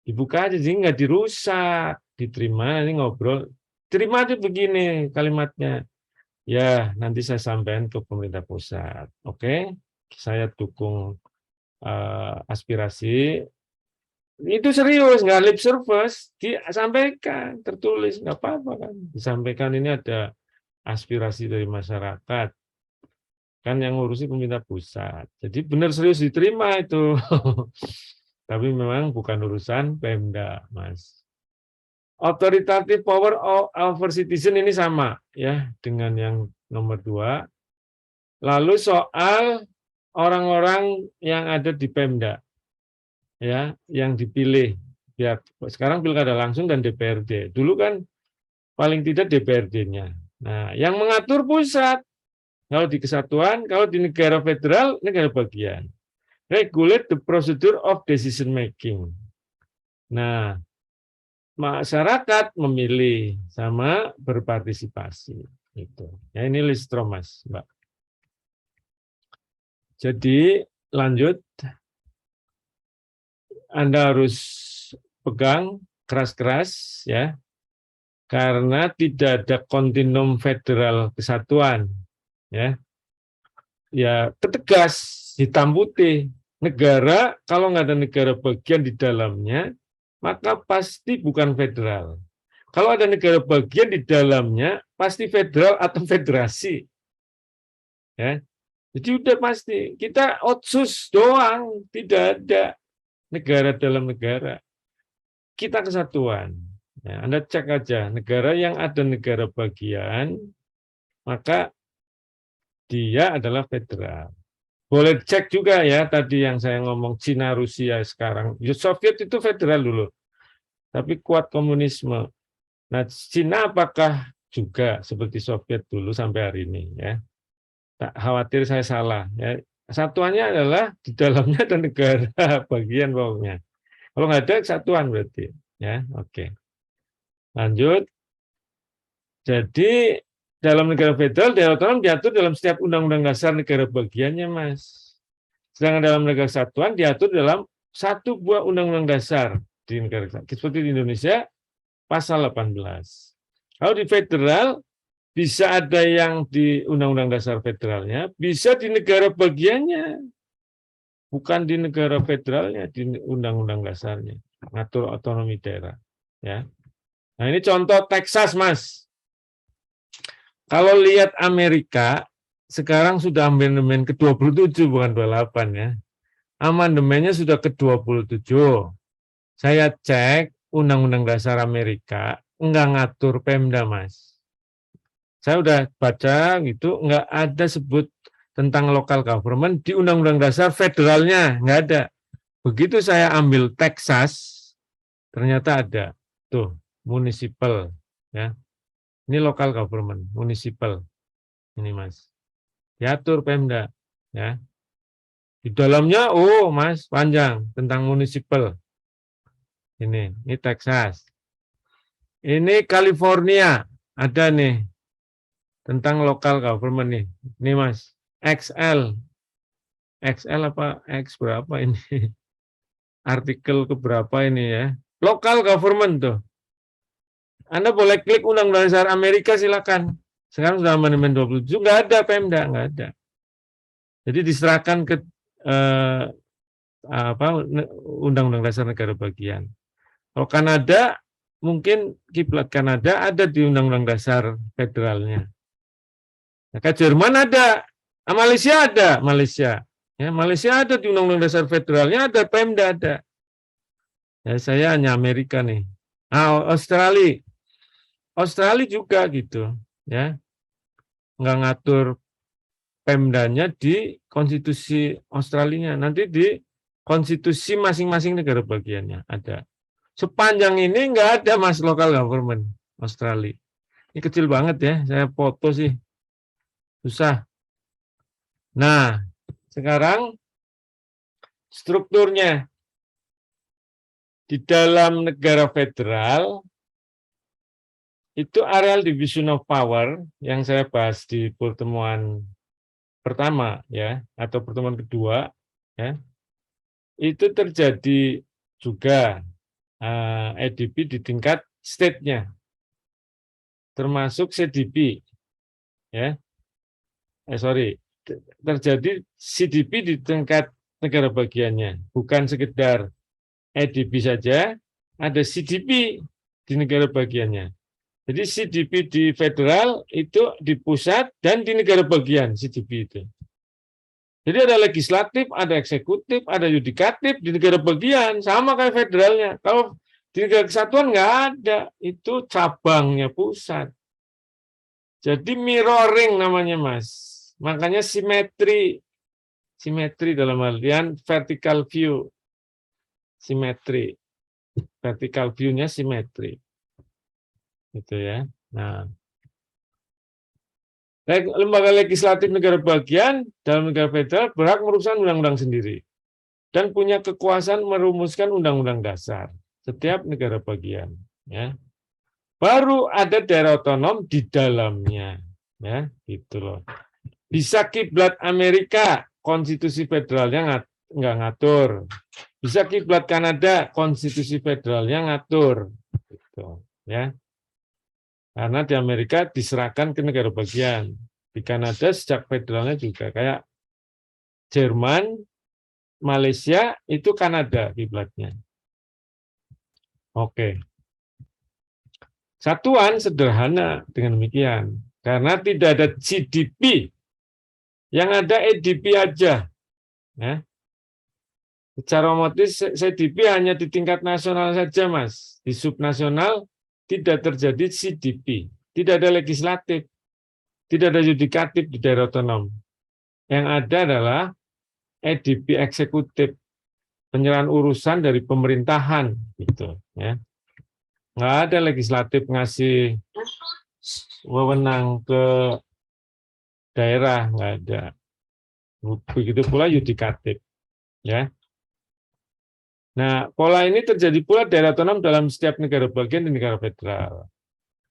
dibuka aja jadi nggak dirusak, diterima ini ngobrol, terima aja begini kalimatnya. Ya, nanti saya sampaikan ke pemerintah pusat. Oke, saya dukung aspirasi. Itu serius, nggak lip service. Disampaikan, tertulis, nggak apa-apa kan. Disampaikan ini ada aspirasi dari masyarakat. Kan yang ngurusi pemerintah pusat. Jadi benar serius diterima itu. Tapi memang bukan urusan Pemda, Mas. Authoritative power over citizen ini sama ya dengan yang nomor 2. Lalu soal orang-orang yang ada di Pemda ya, yang dipilih ya, sekarang pilkada langsung dan DPRD. Dulu kan paling tidak DPRD-nya. Nah, yang mengatur pusat. Kalau di kesatuan, kalau di negara federal, negara bagian. Regulate the procedure of decision making. Nah, masyarakat memilih sama berpartisipasi. Itu. Ya, ini Listrom, Mas, Mbak. Jadi, lanjut. Anda harus pegang keras-keras, ya. Karena tidak ada kontinum federal kesatuan. Ya, tegas, hitam putih. Negara, kalau nggak ada negara bagian di dalamnya, maka pasti bukan federal. Kalau ada negara bagian di dalamnya, pasti federal atau federasi. Ya, jadi udah pasti. Kita otsus doang, tidak ada negara dalam negara. Kita kesatuan. Ya, Anda cek aja, negara yang ada negara bagian, maka dia adalah federal. Boleh cek juga ya tadi yang saya ngomong Cina, Rusia sekarang. Soviet itu federal dulu, tapi kuat komunisme. Nah, Cina apakah juga seperti Soviet dulu sampai hari ini ya? Tak khawatir saya salah ya. Satuannya adalah di dalamnya ada negara bagian pokoknya. Kalau nggak ada kesatuan berarti ya. Oke. Lanjut. Jadi dalam negara federal, daerah otonom diatur dalam setiap undang-undang dasar negara bagiannya, Mas. Sedangkan dalam negara kesatuan diatur dalam satu buah undang-undang dasar di negara kesatuan. Seperti di Indonesia, pasal 18. Kalau di federal, bisa ada yang di undang-undang dasar federalnya, bisa di negara bagiannya. Bukan di negara federalnya, di undang-undang dasarnya. Ngatur otonomi daerah. Ya. Nah, ini contoh Texas, Mas. Kalau lihat Amerika, sekarang sudah amandemen ke-27, bukan 28 ya. Amandemennya sudah ke-27. Saya cek Undang-Undang Dasar Amerika, enggak ngatur Pemda, Mas. Saya udah baca gitu, enggak ada sebut tentang local government di Undang-Undang Dasar federalnya, enggak ada. Begitu saya ambil Texas, ternyata ada. Tuh, municipal ya. Ini local government, municipal. Ini, Mas. Diatur Pemda, ya. Di dalamnya, oh, Mas, panjang tentang municipal. Ini Texas. Ini California, ada nih tentang local government nih. Ini, Mas, XL. XL apa X berapa ini? Artikel keberapa ini ya? Local government tuh. Anda boleh klik Undang-Undang Dasar Amerika, silakan. Sekarang sudah amandemen 27, nggak ada Pemda, nggak ada. Jadi diserahkan ke Undang-Undang Dasar negara bagian. Kalau Kanada, mungkin kiblat Kanada ada di Undang-Undang Dasar federalnya. Maka Jerman ada, Malaysia ada, Malaysia. Ya, Malaysia ada di Undang-Undang Dasar federalnya, ada Pemda ada. Ya, saya hanya Amerika nih. Nah, Australia juga gitu, ya, nggak ngatur Pemdanya di konstitusi Australia, nanti di konstitusi masing-masing negara bagiannya ada. Sepanjang ini nggak ada, Mas, local government Australia. Ini kecil banget ya, saya foto sih, susah. Nah, sekarang strukturnya di dalam negara federal. Itu areal division of power yang saya bahas di pertemuan pertama ya, atau pertemuan kedua ya. Itu terjadi juga EDP di tingkat state-nya. Termasuk CDP ya. Terjadi CDP di tingkat negara bagiannya, bukan sekedar EDP saja, ada CDP di negara bagiannya. Jadi CDP di federal itu di pusat dan di negara bagian CDP itu. Jadi ada legislatif, ada eksekutif, ada yudikatif di negara bagian, sama kayak federalnya. Kalau Di negara kesatuan nggak ada, itu cabangnya pusat. Jadi mirroring namanya, Mas. Makanya simetri dalam artian vertical view, simetri, vertical view-nya simetri, gitu ya. Nah, lembaga legislatif negara bagian dalam negara federal berhak merumuskan undang-undang sendiri dan punya kekuasaan merumuskan undang-undang dasar setiap negara bagian. Ya. Baru ada daerah otonom di dalamnya, ya, gitu loh. Bisa kiblat Amerika, konstitusi federalnya nggak ngatur. Bisa kiblat Kanada, konstitusi federalnya ngatur, gitu, ya. Karena di Amerika diserahkan ke negara bagian. Di Kanada sejak federalnya juga kayak Jerman, Malaysia itu Kanada kiblatnya. Oke. Satuan sederhana dengan demikian. Karena tidak ada GDP. Yang ada EDP aja. Ya. Secara otomatis CDP hanya di tingkat nasional saja, Mas. Di subnasional tidak terjadi CDP. Tidak ada legislatif. Tidak ada yudikatif di daerah otonom. Yang ada adalah EDP eksekutif. Penyerahan urusan dari pemerintahan. Gitu, ya. Nggak ada legislatif ngasih wewenang ke daerah, nggak ada. Begitu pula yudikatif. Ya. Nah, pola ini terjadi pula daerah otonom dalam setiap negara bagian di negara federal.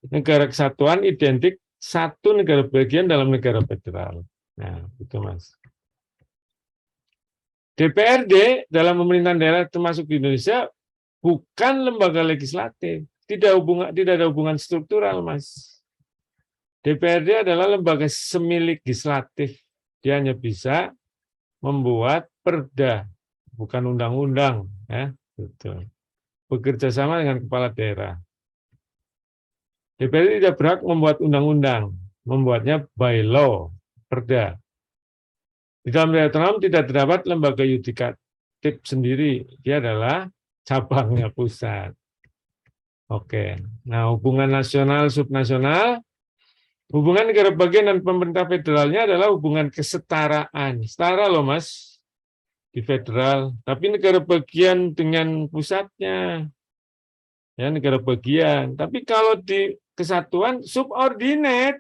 Negara kesatuan identik satu negara bagian dalam negara federal. Nah, itu Mas. DPRD dalam pemerintahan daerah termasuk di Indonesia bukan lembaga legislatif. Tidak ada hubungan struktural, Mas. DPRD adalah lembaga semi-legislatif. Dia hanya bisa membuat perda, bukan undang-undang, ya, gitu. Bekerja sama dengan kepala daerah. DPRD tidak berhak membuat undang-undang, membuatnya by law, perda. Di dalam daerah otonom tidak terdapat lembaga yudikatif sendiri, dia adalah cabangnya pusat. Oke, nah hubungan nasional subnasional, hubungan negara bagian dan pemerintah federalnya adalah hubungan kesetaraan. Setara loh Mas, di federal, tapi negara bagian dengan pusatnya, ya negara bagian. Tapi kalau di kesatuan subordinate,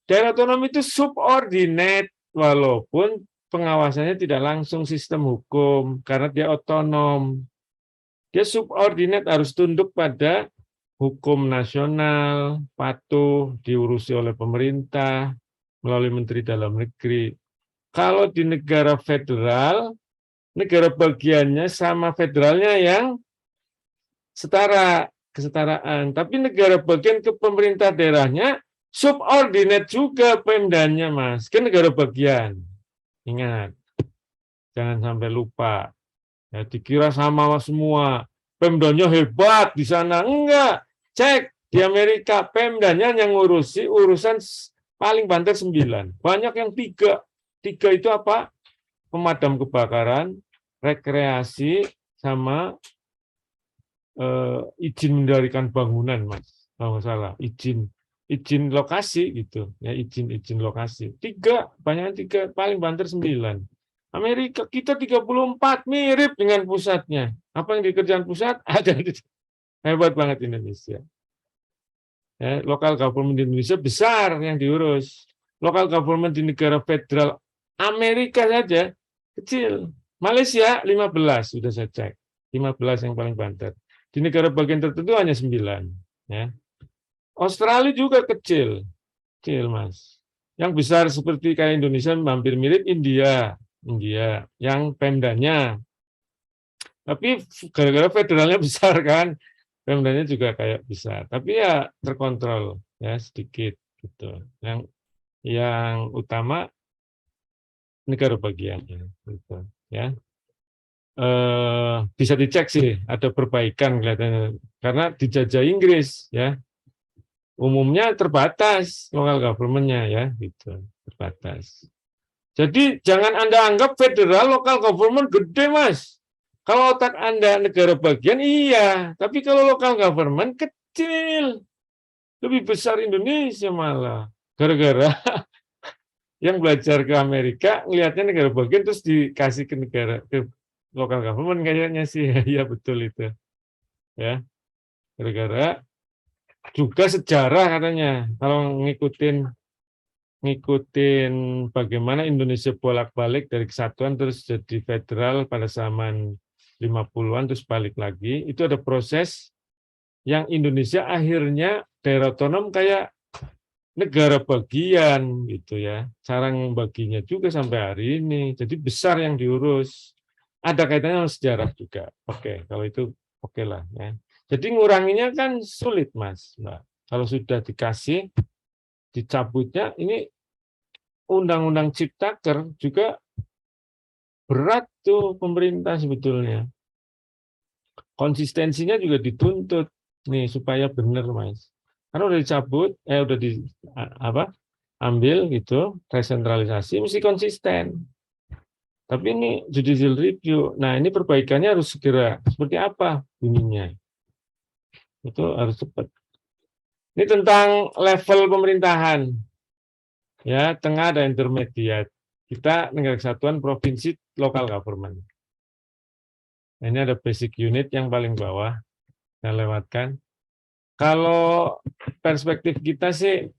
daerah otonom itu subordinate, walaupun pengawasannya tidak langsung sistem hukum, karena dia otonom. Dia subordinate harus tunduk pada hukum nasional, patuh, diurusi oleh pemerintah, melalui Menteri Dalam Negeri. Kalau di negara federal, negara bagiannya sama federalnya yang setara, kesetaraan. Tapi negara bagian ke pemerintah daerahnya subordinate juga pemdanya, Mas. Kan negara bagian. Ingat, jangan sampai lupa. Ya, dikira sama semua. Pemdanya hebat di sana. Enggak. Cek di Amerika, pemdanya yang ngurusi urusan paling banter 9. Banyak yang 3. 3 itu apa? Pemadam kebakaran, rekreasi, sama izin mendirikan bangunan, Mas. Kalau nggak salah, izin lokasi gitu. Ya, izin lokasi. 3, banyak 3, paling banter 9. Amerika kita 34, mirip dengan pusatnya. Apa yang dikerjakan pusat ada di hebat banget Indonesia. Ya, lokal government di Indonesia besar yang diurus. Lokal government di negara federal Amerika saja kecil. Malaysia 15 sudah saya cek. 15 yang paling banter. Di negara bagian tertentu hanya 9. Ya. Australia juga kecil. Kecil, Mas. Yang besar seperti kayak Indonesia hampir mirip India yang pemdanya. Tapi gara-gara federalnya besar kan, pemdanya juga kayak besar. Tapi ya terkontrol ya sedikit gitu. Yang utama negara bagiannya gitu ya. Bisa dicek sih ada perbaikan kelihatannya karena dijajah Inggris ya. Umumnya terbatas local government-nya ya gitu, terbatas. Jadi jangan Anda anggap federal local government gede, Mas. Kalau otak Anda negara bagian, iya. Tapi kalau local government kecil. Lebih besar Indonesia malah. Gara-gara yang belajar ke Amerika, ngelihatnya negara bagian terus dikasih ke negara, ke local government kayaknya sih. Ya betul itu. Ya. Gara-gara juga sejarah katanya. Kalau ngikutin bagaimana Indonesia bolak-balik dari kesatuan terus jadi federal pada zaman 50-an terus balik lagi, itu ada proses yang Indonesia akhirnya daerah otonom kayak negara bagian gitu ya. Cara baginya juga sampai hari ini. Jadi besar yang diurus. Ada kaitannya dengan sejarah juga. Oke, kalau itu oke lah ya. Jadi nguranginya kan sulit, Mas, Mbak. Kalau sudah dikasih dicabutnya ini undang-undang Ciptaker juga berat tuh pemerintah sebetulnya. Konsistensinya juga dituntut nih supaya benar, Mas. Karena udah dicabut, udah ambil gitu, resentralisasi mesti konsisten. Tapi ini judicial review. Nah, ini perbaikannya harus segera. Seperti apa bunyinya? Itu harus cepat. Ini tentang level pemerintahan. Ya, tengah dan intermediate. Kita negara kesatuan provinsi local government. Ini ada basic unit yang paling bawah. Saya lewatkan. Kalau perspektif kita sih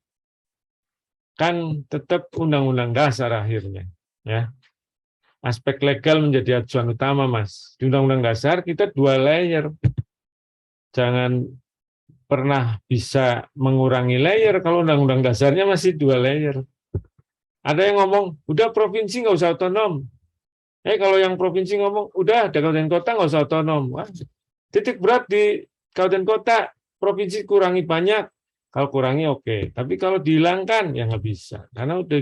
kan tetap undang-undang dasar akhirnya, ya. Aspek legal menjadi acuan utama, Mas. Di undang-undang dasar kita 2 layer. Jangan pernah bisa mengurangi layer kalau undang-undang dasarnya masih 2 layer. Ada yang ngomong, udah provinsi nggak usah otonom. Kalau yang provinsi ngomong, udah ada kabupaten kota nggak usah otonom. Wah, titik berat di kabupaten kota, provinsi kurangi banyak. Kalau kurangi oke, tapi kalau dihilangkan ya nggak bisa, karena udah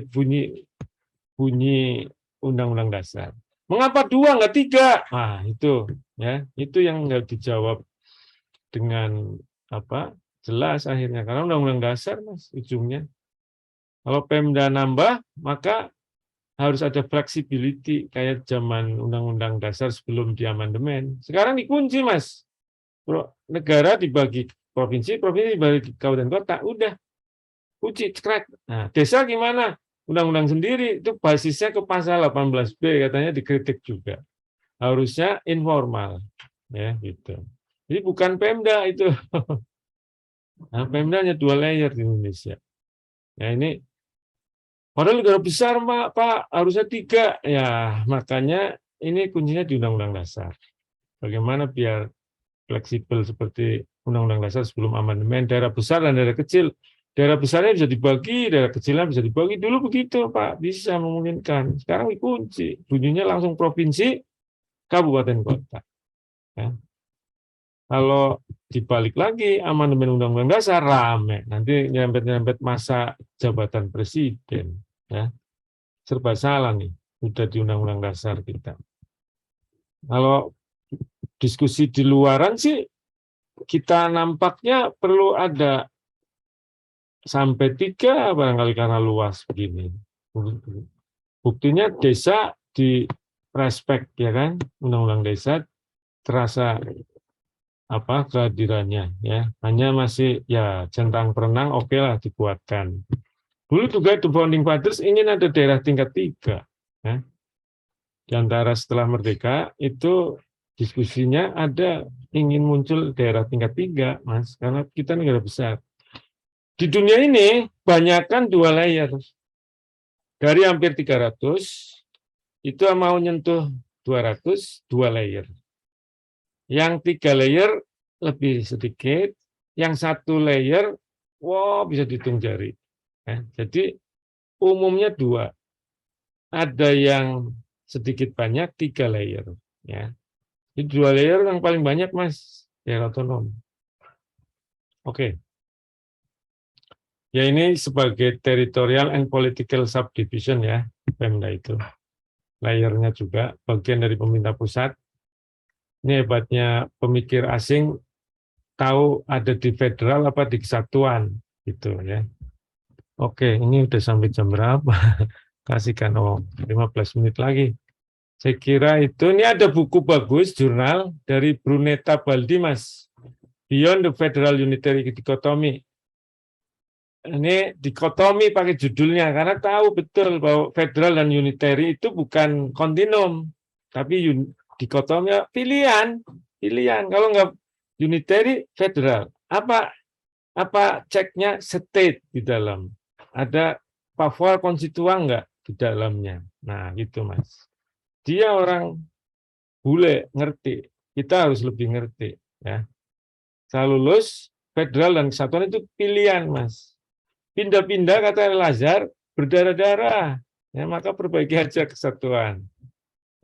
bunyi undang-undang dasar. Mengapa 2 nggak 3? Nah itu, ya itu yang nggak dijawab dengan jelas akhirnya, karena undang-undang dasar, Mas, ujungnya. Kalau Pemda nambah, maka harus ada flexibility kayak zaman undang-undang dasar sebelum diamandemen. Sekarang dikunci, Mas. Negara dibagi provinsi dibagi kabupaten kota, udah kunci cekrek. Nah, desa gimana? Undang-undang sendiri itu basisnya ke pasal 18B, katanya dikritik juga. Harusnya informal, ya gitu. Jadi bukan Pemda itu. Nah, Pemda hanya 2 layer di Indonesia. Nah, ini padahal negara besar, Pak, harusnya 3. Ya, makanya ini kuncinya di Undang-Undang Dasar. Bagaimana biar fleksibel seperti Undang-Undang Dasar sebelum amandemen, daerah besar dan daerah kecil. Daerah besarnya bisa dibagi, daerah kecilnya bisa dibagi. Dulu begitu, Pak, bisa memungkinkan. Sekarang dikunci, bunyinya langsung provinsi, kabupaten kota. Ya. Kalau dibalik lagi amandemen Undang-Undang Dasar, rame. Nanti nyerempet-nyerempet masa jabatan presiden. Ya. Serba salah nih, udah di Undang-Undang Dasar kita. Kalau diskusi di luaran sih, kita nampaknya perlu ada sampai 3 barangkali karena luas begini. Buktinya desa di respect, ya kan, Undang-Undang Desa terasa kehadirannya, ya. Hanya masih ya centang perenang, oke lah dikuatkan. Dulu juga The Founding Fathers ingin ada daerah tingkat 3, ya. Di antara setelah merdeka itu diskusinya ada ingin muncul daerah tingkat 3, Mas, karena kita negara besar. Di dunia ini banyakkan 2 layer. Dari hampir 300 itu mau nyentuh 200, 2 layer. Yang 3 layer lebih sedikit, yang 1 layer, bisa dihitung jari. Ya, jadi umumnya 2. Ada yang sedikit banyak 3 layer. Ya. Jadi 2 layer yang paling banyak, Mas, daerah otonom. Oke. Ya ini sebagai territorial and political subdivision ya, Pemda itu. Layernya juga bagian dari pemerintah pusat. Ini hebatnya pemikir asing tahu ada di federal apa di kesatuan gitu ya. Oke, ini udah sampai jam berapa? Kasihkan 15 menit lagi. Saya kira itu. Ini ada buku bagus, jurnal dari Brunetta Baldi, Mas. Beyond the Federal Unitary Dichotomy. Ini dikotomi pakai judulnya, karena tahu betul bahwa federal dan unitary itu bukan kontinum, tapi dikotomi pilihan. Kalau nggak unitary, federal. Apa ceknya state di dalam? Ada Papua konstituan nggak di dalamnya? Nah, gitu Mas. Dia orang bule, ngerti. Kita harus lebih ngerti. Ya. Saya lulus, federal dan kesatuan itu pilihan, Mas. Pindah-pindah, kata Lazar, berdarah-darah. Ya, maka perbaiki aja kesatuan.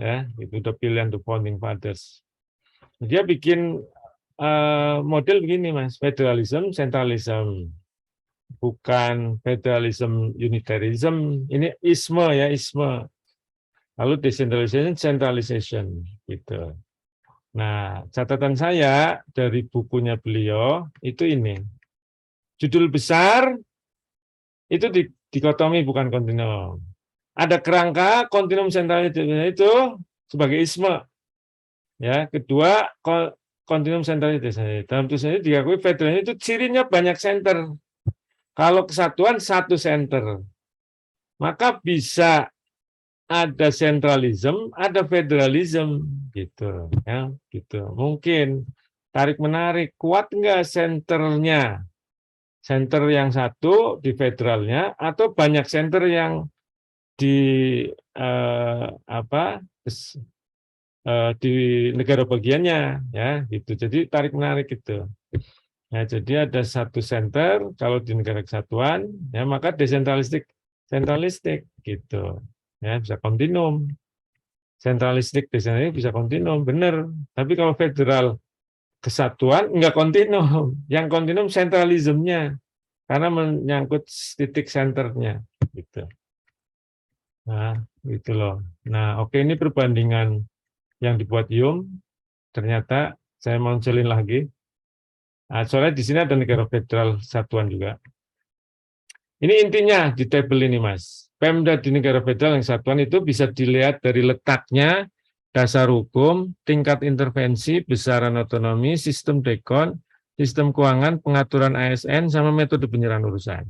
Ya, itu udah pilihan the founding fathers. Dia bikin model begini, Mas. Federalism, centralism. Bukan federalism, unitarism. Ini isme ya, isme. Lalu decentralization, centralization. Gitu. Nah, catatan saya dari bukunya beliau, itu ini. Judul besar, itu dikotomi bukan kontinum. Ada kerangka kontinum sentralis itu sebagai isme. Ya, kedua kontinum sentralis. Dalam tulisan ini diakui federal itu cirinya banyak center. Kalau kesatuan satu center. Maka bisa ada sentralism, ada federalism gitu, ya, gitu. Mungkin tarik menarik, kuat enggak senternya? Center yang satu di federalnya atau banyak center yang di di negara bagiannya, ya gitu. Jadi tarik menarik itu. Ya, jadi ada satu center kalau di negara kesatuan, ya maka desentralistik, sentralistik gitu. Ya bisa kontinum. Sentralistik desentralistik bisa kontinum, benar. Tapi kalau federal kesatuan enggak kontinum. Yang kontinum sentralismenya. Karena menyangkut titik senternya gitu. Nah, gitu loh. Nah, oke, ini perbandingan yang dibuat Hume. Ternyata saya munculin lagi. Nah, soalnya di sini ada negara federal satuan juga. Ini intinya di tabel ini, Mas. Pemda di negara federal yang satuan itu bisa dilihat dari letaknya, dasar hukum, tingkat intervensi, besaran otonomi, sistem dekon, sistem keuangan, pengaturan ASN, sama metode penyerahan urusan.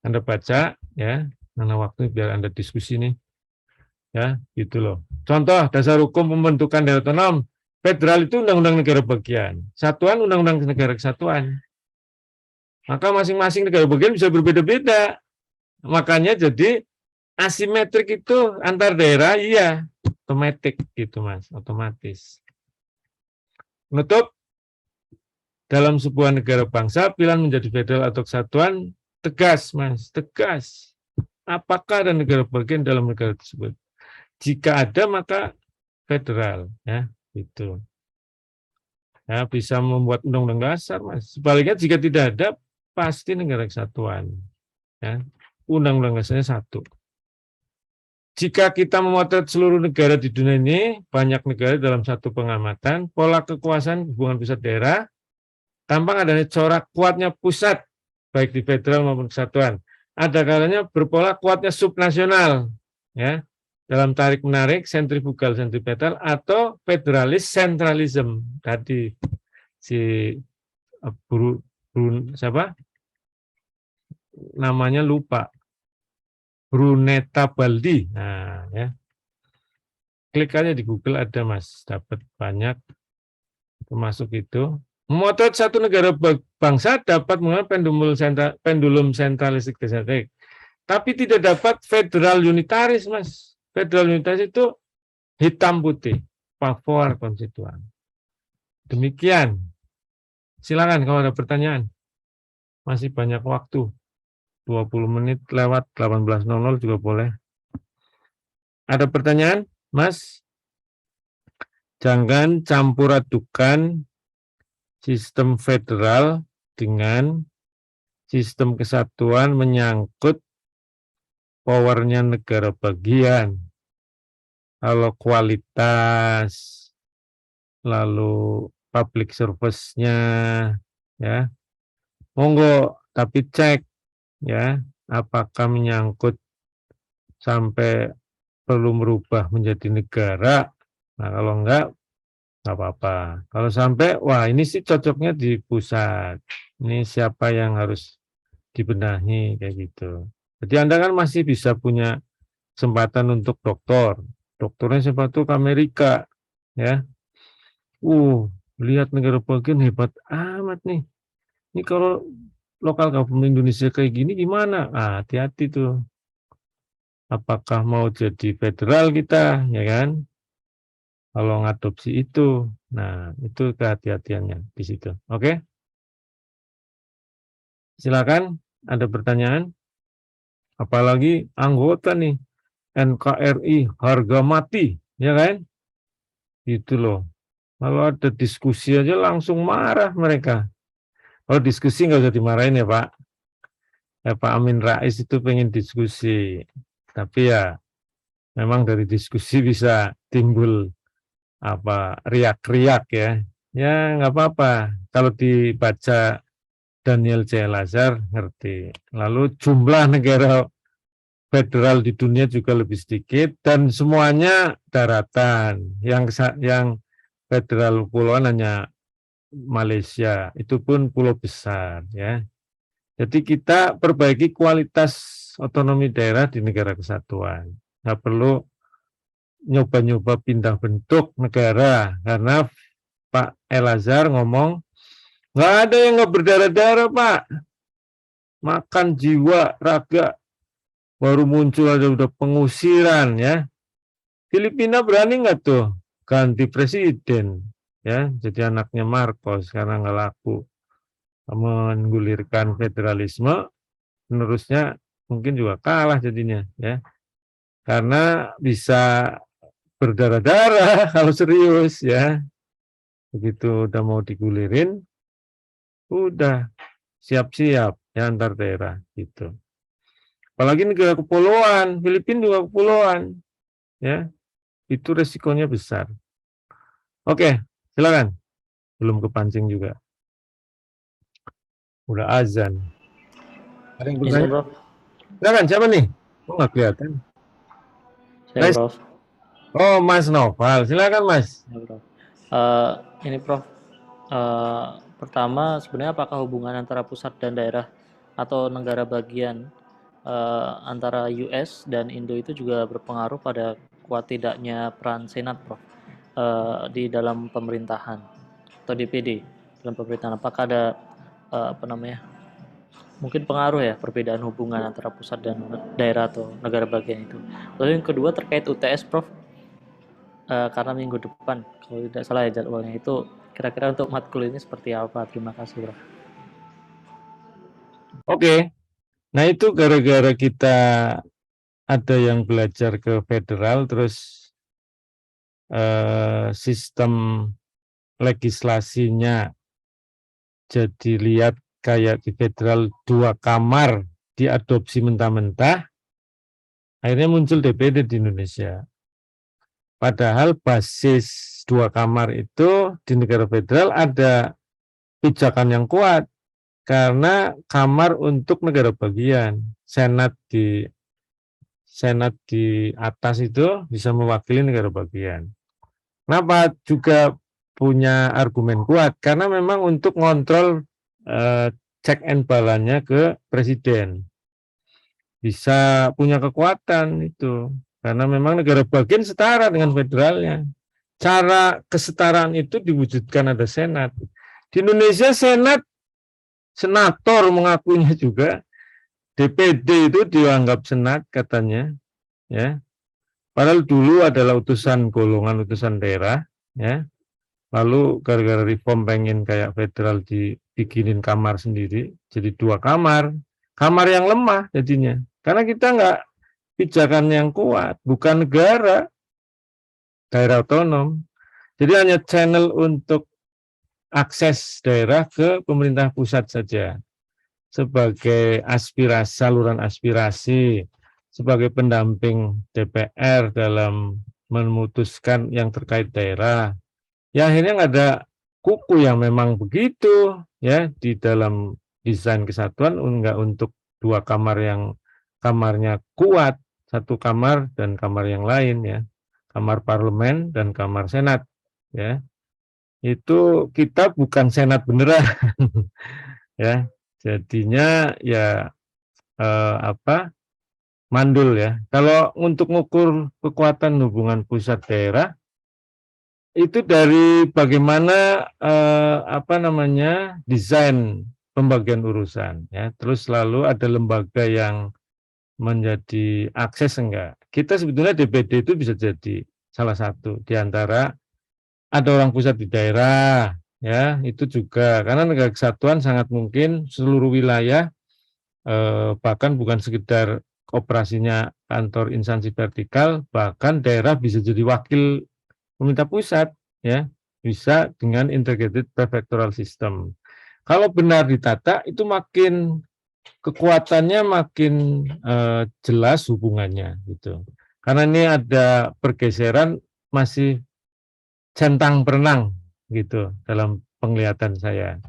Anda baca, ya, mana waktu biar Anda diskusi nih. Ya, gitu loh. Contoh, dasar hukum pembentukan daerah otonom, federal itu undang-undang negara bagian, satuan undang-undang negara kesatuan. Maka masing-masing negara bagian bisa berbeda-beda. Makanya jadi asimetrik itu antar daerah, iya, otomatis gitu Mas, otomatis. Menutup, dalam sebuah negara bangsa, pilihan menjadi federal atau kesatuan tegas, Mas, tegas. Apakah ada negara bagian dalam negara tersebut? Jika ada, maka federal, ya, itu. Ya, bisa membuat undang-undang dasar, Mas. Sebaliknya, jika tidak ada, pasti negara kesatuan. Ya, undang-undang dasarnya satu. Jika kita memotret seluruh negara di dunia ini, banyak negara dalam satu pengamatan, pola kekuasaan hubungan pusat daerah, tampang adanya corak kuatnya pusat, baik di federal maupun kesatuan. Ada kalanya berpola kuatnya subnasional, ya, dalam tarik menarik, sentrifugal sentripetal atau federalis sentralism. Tadi si siapa? Namanya lupa. Brunetta Baldi. Nah, ya. Klik aja di Google ada, Mas, dapat banyak termasuk itu. Memotret satu negara bangsa dapat menggunakan pendulum sentralistik desentrik. Tapi tidak dapat federal unitaris, Mas. Federal unitaris itu hitam putih, Papua konstituan. Demikian. Silakan kalau ada pertanyaan. Masih banyak waktu. 20 menit lewat 18.00 juga boleh. Ada pertanyaan, Mas? Jangan campur adukan sistem federal dengan sistem kesatuan menyangkut powernya negara bagian. Kalau kualitas, lalu public service-nya, ya, monggo, tapi cek, ya, apakah menyangkut sampai perlu merubah menjadi negara. Nah, kalau enggak, nggak apa-apa. Kalau sampai, wah ini sih cocoknya di pusat. Ini siapa yang harus dibenahi, kayak gitu. Jadi Anda kan masih bisa punya kesempatan untuk doktor. Dokternya siapa tuh ke Amerika, ya. Lihat negara bagian hebat amat nih. Ini kalau lokal government Indonesia kayak gini gimana? Hati-hati tuh. Apakah mau jadi federal kita, ya kan? Kalau ngadopsi itu. Nah, itu kehati-hatiannya di situ. Oke? Silakan, ada pertanyaan? Apalagi anggota nih, NKRI harga mati, ya kan? Itu loh. Kalau ada diskusi aja langsung marah mereka. Kalau diskusi nggak usah dimarahin ya Pak. Pak Amin Rais itu pengen diskusi. Tapi ya memang dari diskusi bisa timbul riak-riak ya. Ya nggak apa-apa. Kalau dibaca Daniel C. Lazar ngerti. Lalu jumlah negara federal di dunia juga lebih sedikit dan semuanya daratan. Yang federal kepulauan hanya Malaysia, itu pun pulau besar ya. Jadi kita perbaiki kualitas otonomi daerah di negara kesatuan. Nggak perlu nyoba-nyoba pindah bentuk negara karena Pak Elazar ngomong nggak ada yang nggak berdarah-darah Pak. Makan jiwa, raga, baru muncul aja udah pengusiran ya. Filipina berani nggak tuh ganti presiden ya, jadi anaknya Marcos karena nggak laku menggulirkan federalisme, penerusnya mungkin juga kalah jadinya ya, karena bisa berdarah-darah kalau serius ya. Begitu udah mau digulirin, udah siap-siap ya antar daerah gitu. Apalagi negara kepulauan, Filipina juga kepulauan ya, itu resikonya besar. Oke, silakan. Belum kepancing juga. Udah azan. Ada yang bertanya? Prof. Silakan, siapa nih? Kok nggak kelihatan? Saya Guys. Prof. Oh, Mas Noval. Silakan, Mas. Ya, Prof. Ini Prof. Pertama, sebenarnya apakah hubungan antara pusat dan daerah atau negara bagian antara US dan Indo itu juga berpengaruh pada kuat tidaknya peran Senat, Prof, di dalam pemerintahan atau DPD dalam pemerintahan? Apakah ada mungkin pengaruh ya perbedaan hubungan antara pusat dan daerah atau negara bagian itu? Lalu yang kedua terkait UTS, Prof, karena minggu depan kalau tidak salah ya jadwalnya, itu kira-kira untuk matkul ini seperti apa? Terima kasih, Prof. Oke. Nah, itu gara-gara kita ada yang belajar ke federal, terus sistem legislasinya jadi lihat kayak di federal 2 kamar diadopsi mentah-mentah, akhirnya muncul DPD di Indonesia. Padahal basis 2 kamar itu di negara federal ada pijakan yang kuat, karena kamar untuk negara bagian, senat di atas itu bisa mewakili negara bagian. Kenapa juga punya argumen kuat? Karena memang untuk ngontrol check and balance-nya ke presiden. Bisa punya kekuatan itu. Karena memang negara bagian setara dengan federalnya. Cara kesetaraan itu diwujudkan ada senat. Di Indonesia senator mengakuinya juga. DPD itu dianggap senat katanya, ya. Padahal dulu adalah utusan golongan, utusan daerah, ya. Lalu gara-gara reform pengen kayak federal dibikinin kamar sendiri, jadi 2 kamar. Kamar yang lemah jadinya. Karena kita nggak pijakan yang kuat, bukan negara, daerah otonom. Jadi hanya channel untuk akses daerah ke pemerintah pusat saja. Sebagai saluran aspirasi, sebagai pendamping DPR dalam memutuskan yang terkait daerah. Ya akhirnya nggak ada kuku yang memang begitu ya di dalam desain kesatuan, nggak untuk 2 kamar yang kamarnya kuat, satu kamar dan kamar yang lain ya, kamar parlemen dan kamar senat ya. Itu kita bukan senat beneran ya. Jadinya ya mandul ya. Kalau untuk mengukur kekuatan hubungan pusat daerah itu dari bagaimana desain pembagian urusan ya. Terus lalu ada lembaga yang menjadi akses enggak. Kita sebetulnya DPD itu bisa jadi salah satu di antara ada orang pusat di daerah ya, itu juga karena negara kesatuan sangat mungkin seluruh wilayah bahkan bukan sekedar operasinya kantor instansi vertikal, bahkan daerah bisa jadi wakil pemerintah pusat ya, bisa dengan integrated prefectural system. Kalau benar ditata itu makin kekuatannya makin jelas hubungannya gitu. Karena ini ada pergeseran masih centang perenang gitu dalam penglihatan saya.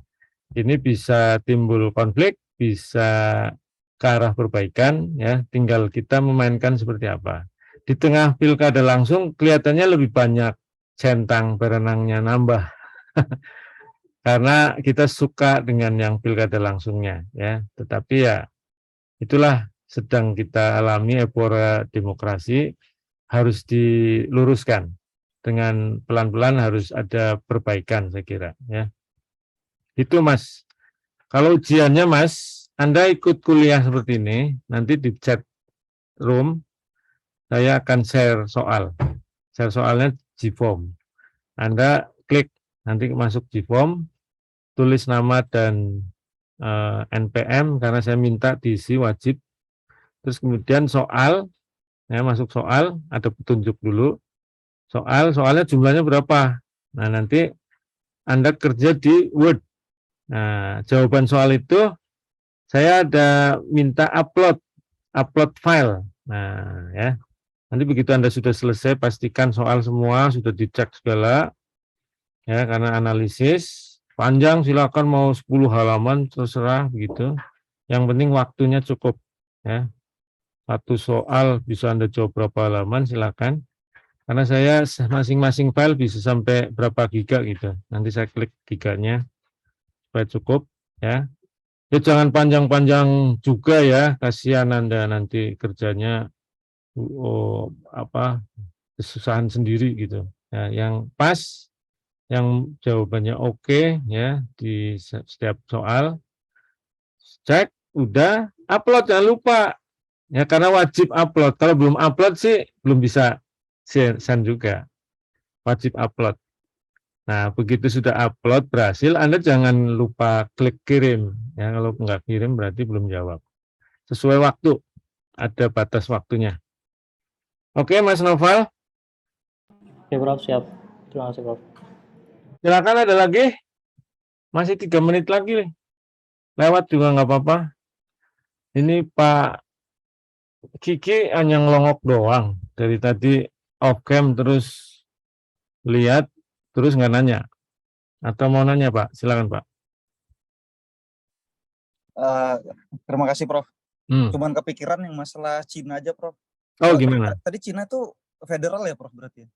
Ini bisa timbul konflik, bisa ke arah perbaikan ya, tinggal kita memainkan seperti apa. Di tengah pilkada langsung kelihatannya lebih banyak centang perenangnya nambah. Karena kita suka dengan yang pilkada langsungnya ya, tetapi ya itulah sedang kita alami epora demokrasi, harus diluruskan dengan pelan-pelan, harus ada perbaikan saya kira ya. Itu Mas. Kalau ujiannya Mas, Anda ikut kuliah seperti ini, nanti di chat room saya akan share soal. Share soalnya Gform. Anda klik nanti masuk Gform, tulis nama dan NPM karena saya minta diisi wajib. Terus kemudian soal, ya masuk soal, ada petunjuk dulu. Soalnya jumlahnya berapa? Nah, nanti Anda kerja di Word. Nah, jawaban soal itu saya ada minta upload file. Nah, ya. Nanti begitu Anda sudah selesai, pastikan soal semua sudah dicek segala. Ya, karena analisis panjang silakan mau 10 halaman terserah begitu. Yang penting waktunya cukup ya. Satu soal bisa Anda jawab berapa halaman silakan. Karena saya masing-masing file bisa sampai berapa giga gitu. Nanti saya klik giganya supaya cukup ya. Ya jangan panjang-panjang juga ya, kasihan Anda nanti kerjanya kesusahan sendiri gitu. Ya, yang pas, yang jawabannya oke ya di setiap soal, cek, udah, upload jangan lupa. Ya karena wajib upload. Kalau belum upload sih belum bisa send juga. Wajib upload. Nah, begitu sudah upload berhasil, Anda jangan lupa klik kirim. Ya, kalau nggak kirim berarti belum jawab. Sesuai waktu, ada batas waktunya. Oke, Mas Noval. Oke, Prof, siap. Terima kasih, Prof. Silakan ada lagi. Masih 3 menit lagi. Lewat juga nggak apa-apa. Ini Pak Kiki hanya ngelongok doang. Dari tadi off cam terus lihat, terus nggak nanya. Atau mau nanya, Pak? Silakan, Pak. Terima kasih, Prof. Cuman kepikiran yang masalah Cina aja, Prof. Oh, gimana? Tadi Cina tuh federal ya, Prof, berarti?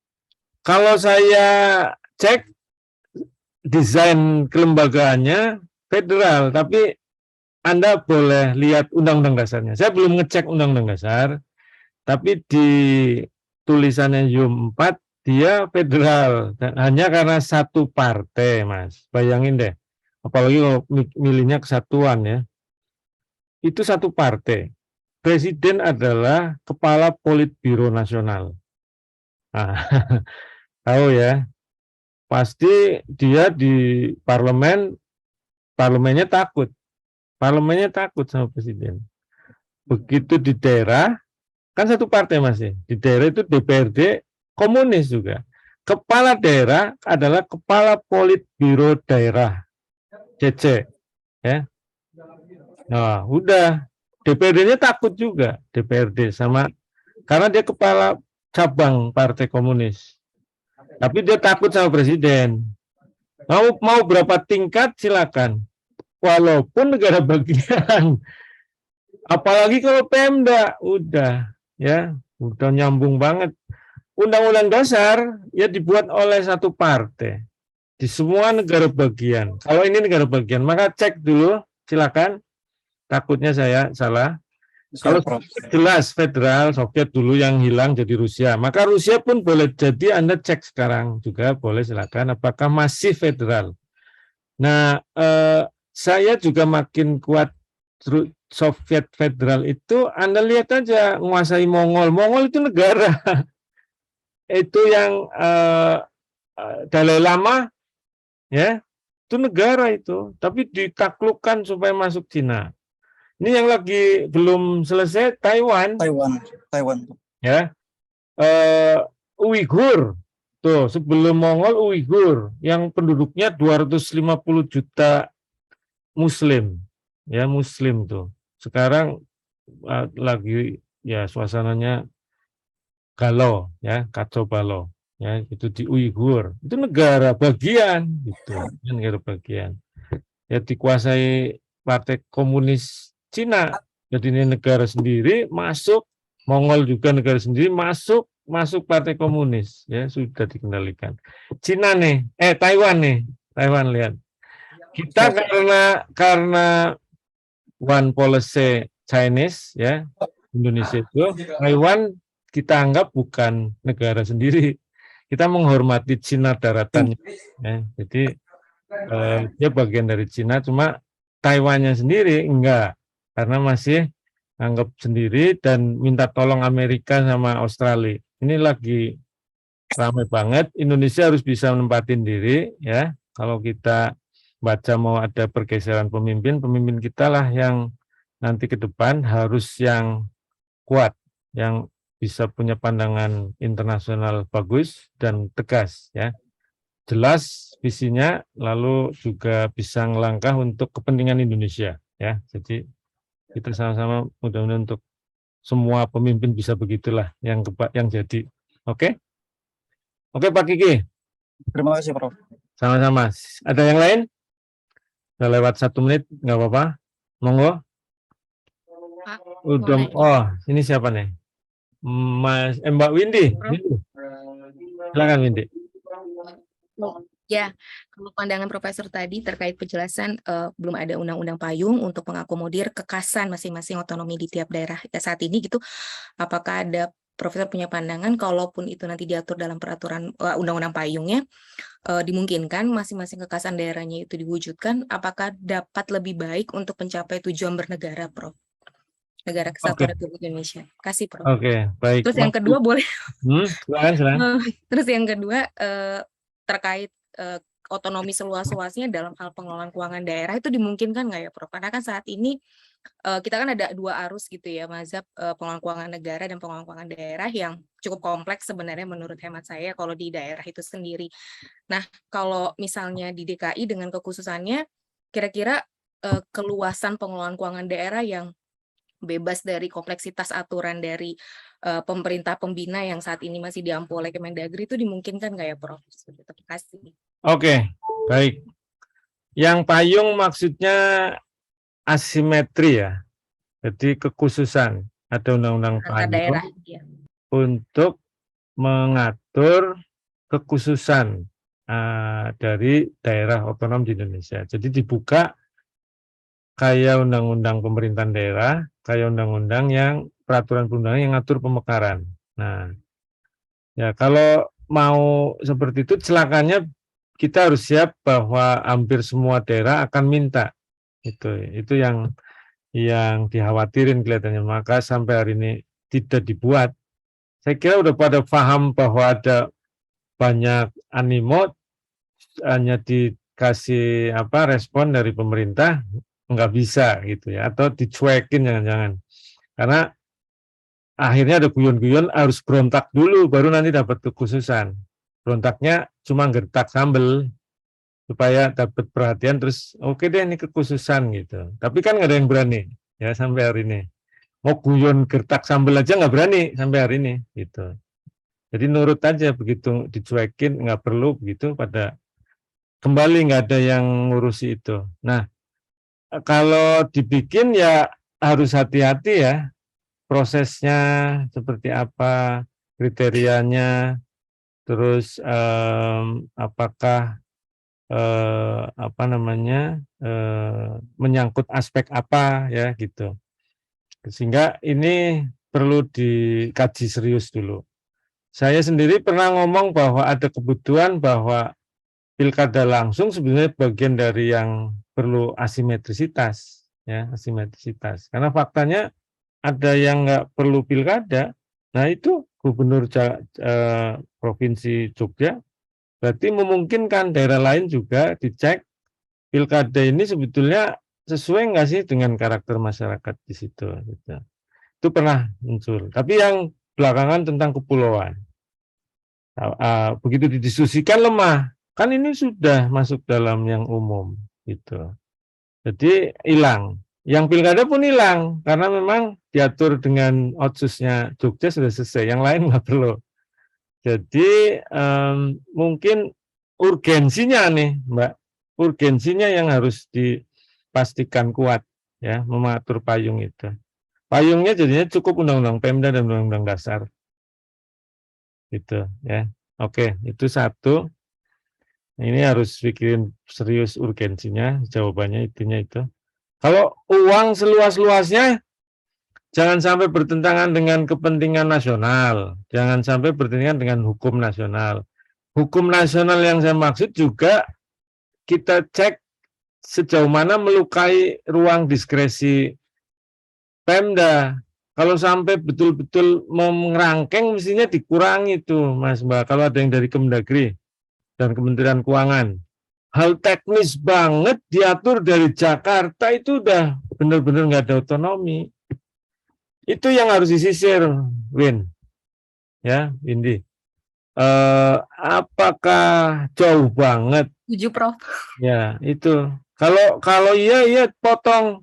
Kalau saya cek desain kelembagaannya federal, tapi Anda boleh lihat undang-undang dasarnya. Saya belum ngecek undang-undang dasar, tapi di tulisannya YUM 4 dia federal, dan hanya karena satu partai, Mas. Bayangin deh, apalagi kalau milihnya kesatuan ya. Itu satu partai. Presiden adalah kepala Politbiro Nasional. Nah, tahu ya, pasti dia di parlemennya takut sama presiden. Begitu di daerah, kan satu partai masih, di daerah itu DPRD komunis juga. Kepala daerah adalah kepala Politbiro daerah, CC, ya. Nah, udah DPRD-nya takut juga, DPRD sama karena dia kepala cabang Partai Komunis. Tapi dia takut sama presiden. Mau berapa tingkat silakan. Walaupun negara bagian. Apalagi kalau Pemda, udah ya, udah nyambung banget. Undang-undang dasar ya dibuat oleh satu partai di semua negara bagian. Kalau ini negara bagian, maka cek dulu, silakan. Takutnya saya salah. Kalau Siap, Prof. jelas federal, Soviet dulu yang hilang jadi Rusia, maka Rusia pun boleh jadi Anda cek sekarang juga boleh silakan apakah masih federal. Nah, saya juga makin kuat Soviet federal itu Anda lihat aja menguasai Mongol. Mongol itu negara. Itu yang Dalai Lama ya, itu negara itu, tapi ditaklukkan supaya masuk Cina. Ini yang lagi belum selesai Taiwan. Taiwan. Ya, Uighur tuh sebelum Mongol Uighur yang penduduknya 250 juta Muslim, ya Muslim tuh. Sekarang lagi ya suasananya galau, ya kacau balau, ya itu di Uighur itu negara bagian, gitu, negara bagian. Ya dikuasai Partai Komunis Cina, jadi ini negara sendiri masuk. Mongol juga negara sendiri masuk Partai Komunis, ya sudah dikendalikan. Cina nih, Taiwan nih, Taiwan lihat. Kita karena one policy Chinese, ya Indonesia itu Taiwan kita anggap bukan negara sendiri. Kita menghormati Cina daratannya, ya. Jadi dia bagian dari Cina, cuma Taiwannya sendiri enggak, karena masih anggap sendiri dan minta tolong Amerika sama Australia. Ini lagi ramai banget. Indonesia harus bisa menempatin diri, ya. Kalau kita baca mau ada pergeseran pemimpin kita lah yang nanti ke depan harus yang kuat, yang bisa punya pandangan internasional bagus dan tegas, ya. Jelas visinya, lalu juga bisa ngelangkah untuk kepentingan Indonesia, ya. Jadi kita sama-sama mudah-mudahan untuk semua pemimpin bisa begitulah yang jadi. Oke? Oke Pak Kiki. Terima kasih, Prof. Sama-sama. Ada yang lain? Udah lewat 1 menit, nggak apa-apa. Monggo. Udah. Oh, ini siapa nih? Mbak Windy. Silakan Windy. Ya, kalau pandangan Profesor tadi terkait penjelasan belum ada undang-undang payung untuk mengakomodir kekasan masing-masing otonomi di tiap daerah ya saat ini gitu. Apakah ada Profesor punya pandangan kalaupun itu nanti diatur dalam peraturan undang-undang payungnya dimungkinkan masing-masing kekasan daerahnya itu diwujudkan, apakah dapat lebih baik untuk mencapai tujuan bernegara, Prof? Negara Kesatuan Republik Indonesia. Kasih, Prof. Oke, baik. Terus yang kedua boleh. Silakan. Terus yang kedua terkait otonomi seluas-luasnya dalam hal pengelolaan keuangan daerah itu dimungkinkan nggak ya, Prof? Karena kan saat ini kita kan ada 2 arus gitu ya, mazhab pengelolaan keuangan negara dan pengelolaan keuangan daerah yang cukup kompleks sebenarnya menurut hemat saya kalau di daerah itu sendiri. Nah, kalau misalnya di DKI dengan kekhususannya, kira-kira keluasan pengelolaan keuangan daerah yang bebas dari kompleksitas aturan dari pemerintah pembina yang saat ini masih diampu oleh Kemendagri itu dimungkinkan nggak ya, Prof? Terima kasih. Oke, baik. Yang payung maksudnya asimetri ya. Jadi kekhususan. Ada undang-undang payung daerah, ya, untuk mengatur kekhususan dari daerah otonom di Indonesia. Jadi dibuka kayak undang-undang pemerintahan daerah, kayak undang-undang yang peraturan perundangan yang ngatur pemekaran. Nah, ya kalau mau seperti itu celakanya kita harus siap bahwa hampir semua daerah akan minta. Itu yang dikhawatirin kelihatannya. Maka sampai hari ini tidak dibuat. Saya kira udah pada paham bahwa ada banyak animo, hanya dikasih respon dari pemerintah nggak bisa gitu ya, atau dicuekin jangan-jangan. Karena akhirnya ada guyon-guyon harus berontak dulu baru nanti dapat kekhususan. Berontaknya cuma gertak sambel supaya dapat perhatian, terus oke deh ini kekhususan gitu. Tapi kan nggak ada yang berani ya sampai hari ini. Mau guyon gertak sambel aja nggak berani sampai hari ini gitu. Jadi nurut aja, begitu dicuekin nggak perlu begitu, pada kembali nggak ada yang ngurusi itu. Nah, kalau dibikin ya harus hati-hati ya. prosesnya seperti apa, kriterianya, terus apakah menyangkut aspek apa ya gitu. Sehingga ini perlu dikaji serius dulu. Saya sendiri pernah ngomong bahwa ada kebutuhan bahwa pilkada langsung sebenarnya bagian dari yang perlu asimetrisitas, ya asimetrisitas. Karena faktanya ada yang nggak perlu pilkada. Nah itu Gubernur Provinsi Jogja berarti memungkinkan daerah lain juga dicek pilkada ini sebetulnya sesuai nggak sih dengan karakter masyarakat di situ. Gitu. Itu pernah muncul. Tapi yang belakangan tentang kepulauan. Begitu didiskusikan lemah. Kan ini sudah masuk dalam yang umum. Gitu. Jadi hilang. Yang pilkada pun hilang. Karena memang diatur dengan otsusnya Jogja sudah selesai. Yang lain nggak perlu. Jadi mungkin urgensinya nih Mbak. Urgensinya yang harus dipastikan kuat. Ya, mengatur payung itu. Payungnya jadinya cukup undang-undang Pemda dan undang-undang dasar. Gitu ya. Oke, itu satu. Ini harus pikirin serius urgensinya, jawabannya intinya itu. Kalau uang seluas-luasnya jangan sampai bertentangan dengan kepentingan nasional, jangan sampai bertentangan dengan hukum nasional. Hukum nasional yang saya maksud juga kita cek sejauh mana melukai ruang diskresi Pemda. Kalau sampai betul-betul mengerangkeng mestinya dikurangi tuh Mas Mbak. Kalau ada yang dari Kemendagri dan Kementerian Keuangan. Hal teknis banget diatur dari Jakarta itu udah benar-benar nggak ada otonomi. Itu yang harus disisir, Win. Ya, Windy. Apakah jauh banget? Setuju, Prof. Ya, itu. Kalau iya potong.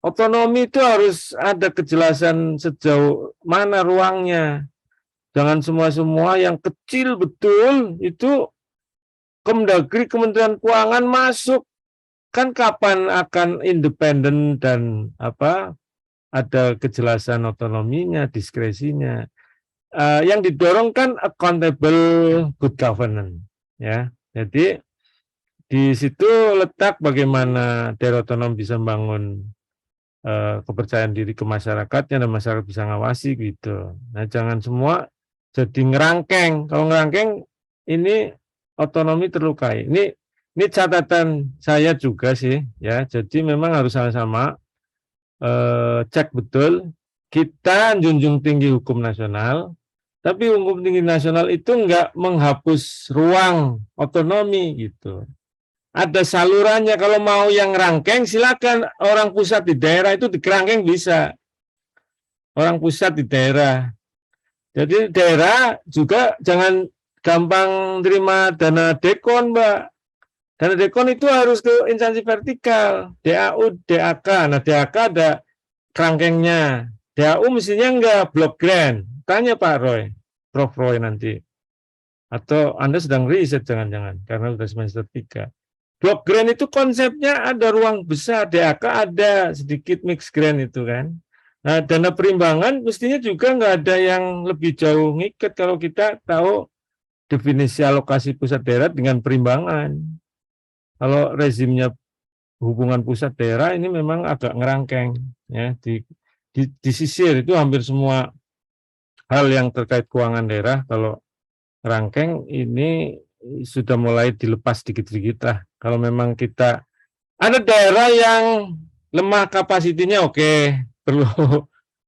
Otonomi itu harus ada kejelasan sejauh mana ruangnya. Jangan semua yang kecil betul itu Kemendagri, Kementerian Keuangan masuk. Kan kapan akan independen dan ada kejelasan otonominya, diskresinya. Yang didorong kan accountable good governance, ya. Jadi di situ letak bagaimana daerah otonom bisa membangun kepercayaan diri ke masyarakatnya dan masyarakat bisa ngawasi gitu. Nah, jangan semua jadi ngerangkeng. Kalau ngerangkeng ini otonomi terlukai. Ini catatan saya juga sih, ya. Jadi memang harus sama-sama cek betul. Kita junjung tinggi hukum nasional, tapi hukum tinggi nasional itu enggak menghapus ruang otonomi gitu. Ada salurannya, kalau mau yang rangkeng silakan orang pusat di daerah itu dikerangkeng bisa. Orang pusat di daerah. Jadi daerah juga jangan gampang terima dana dekon, Mbak. Dana dekon itu harus ke instansi vertikal, DAU, DAK. Nah, DAK ada kerangkengnya. DAU mestinya enggak block grant. Tanya Pak Roy, Prof Roy nanti. Atau Anda sedang riset jangan-jangan karena sudah semester 3. Block grant itu konsepnya ada ruang besar, DAK ada sedikit mix grant itu kan. Nah, dana perimbangan mestinya juga nggak ada yang lebih jauh ngikat kalau kita tahu definisi alokasi pusat daerah dengan perimbangan. Kalau rezimnya hubungan pusat daerah ini memang agak ngerangkeng, ya disisir itu hampir semua hal yang terkait keuangan daerah kalau ngerangkeng ini sudah mulai dilepas dikit-dikit lah. Kalau memang kita ada daerah yang lemah kapasitinya oke, perlu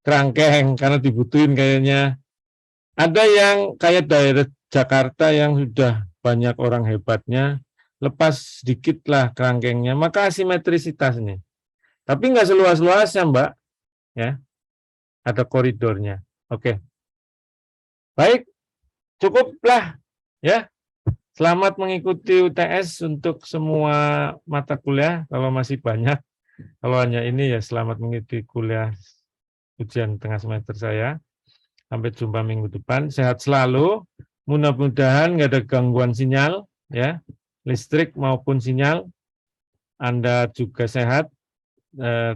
kerangkeng karena dibutuhin kayaknya. Ada yang kayak daerah Jakarta yang sudah banyak orang hebatnya, lepas sedikit lah kerangkengnya, maka asimetrisitas nih. Tapi nggak seluas-luasnya Mbak, ya. Ada koridornya. Oke. Baik, cukuplah ya. Selamat mengikuti UTS untuk semua mata kuliah, kalau masih banyak. Kalau hanya ini ya selamat mengikuti kuliah ujian tengah semester saya. Sampai jumpa minggu depan. Sehat selalu. Mudah-mudahan nggak ada gangguan sinyal, ya, listrik maupun sinyal. Anda juga sehat.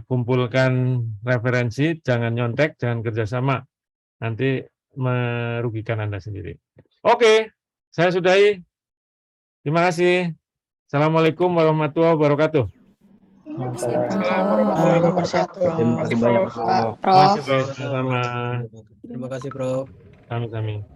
kumpulkan referensi, jangan nyontek, jangan kerjasama. Nanti merugikan Anda sendiri. Oke, saya sudahi. Terima kasih. Assalamualaikum warahmatullahi wabarakatuh. Terima kasih banyak, Prof. Sama. Terima kasih, Prof. Sami-sami.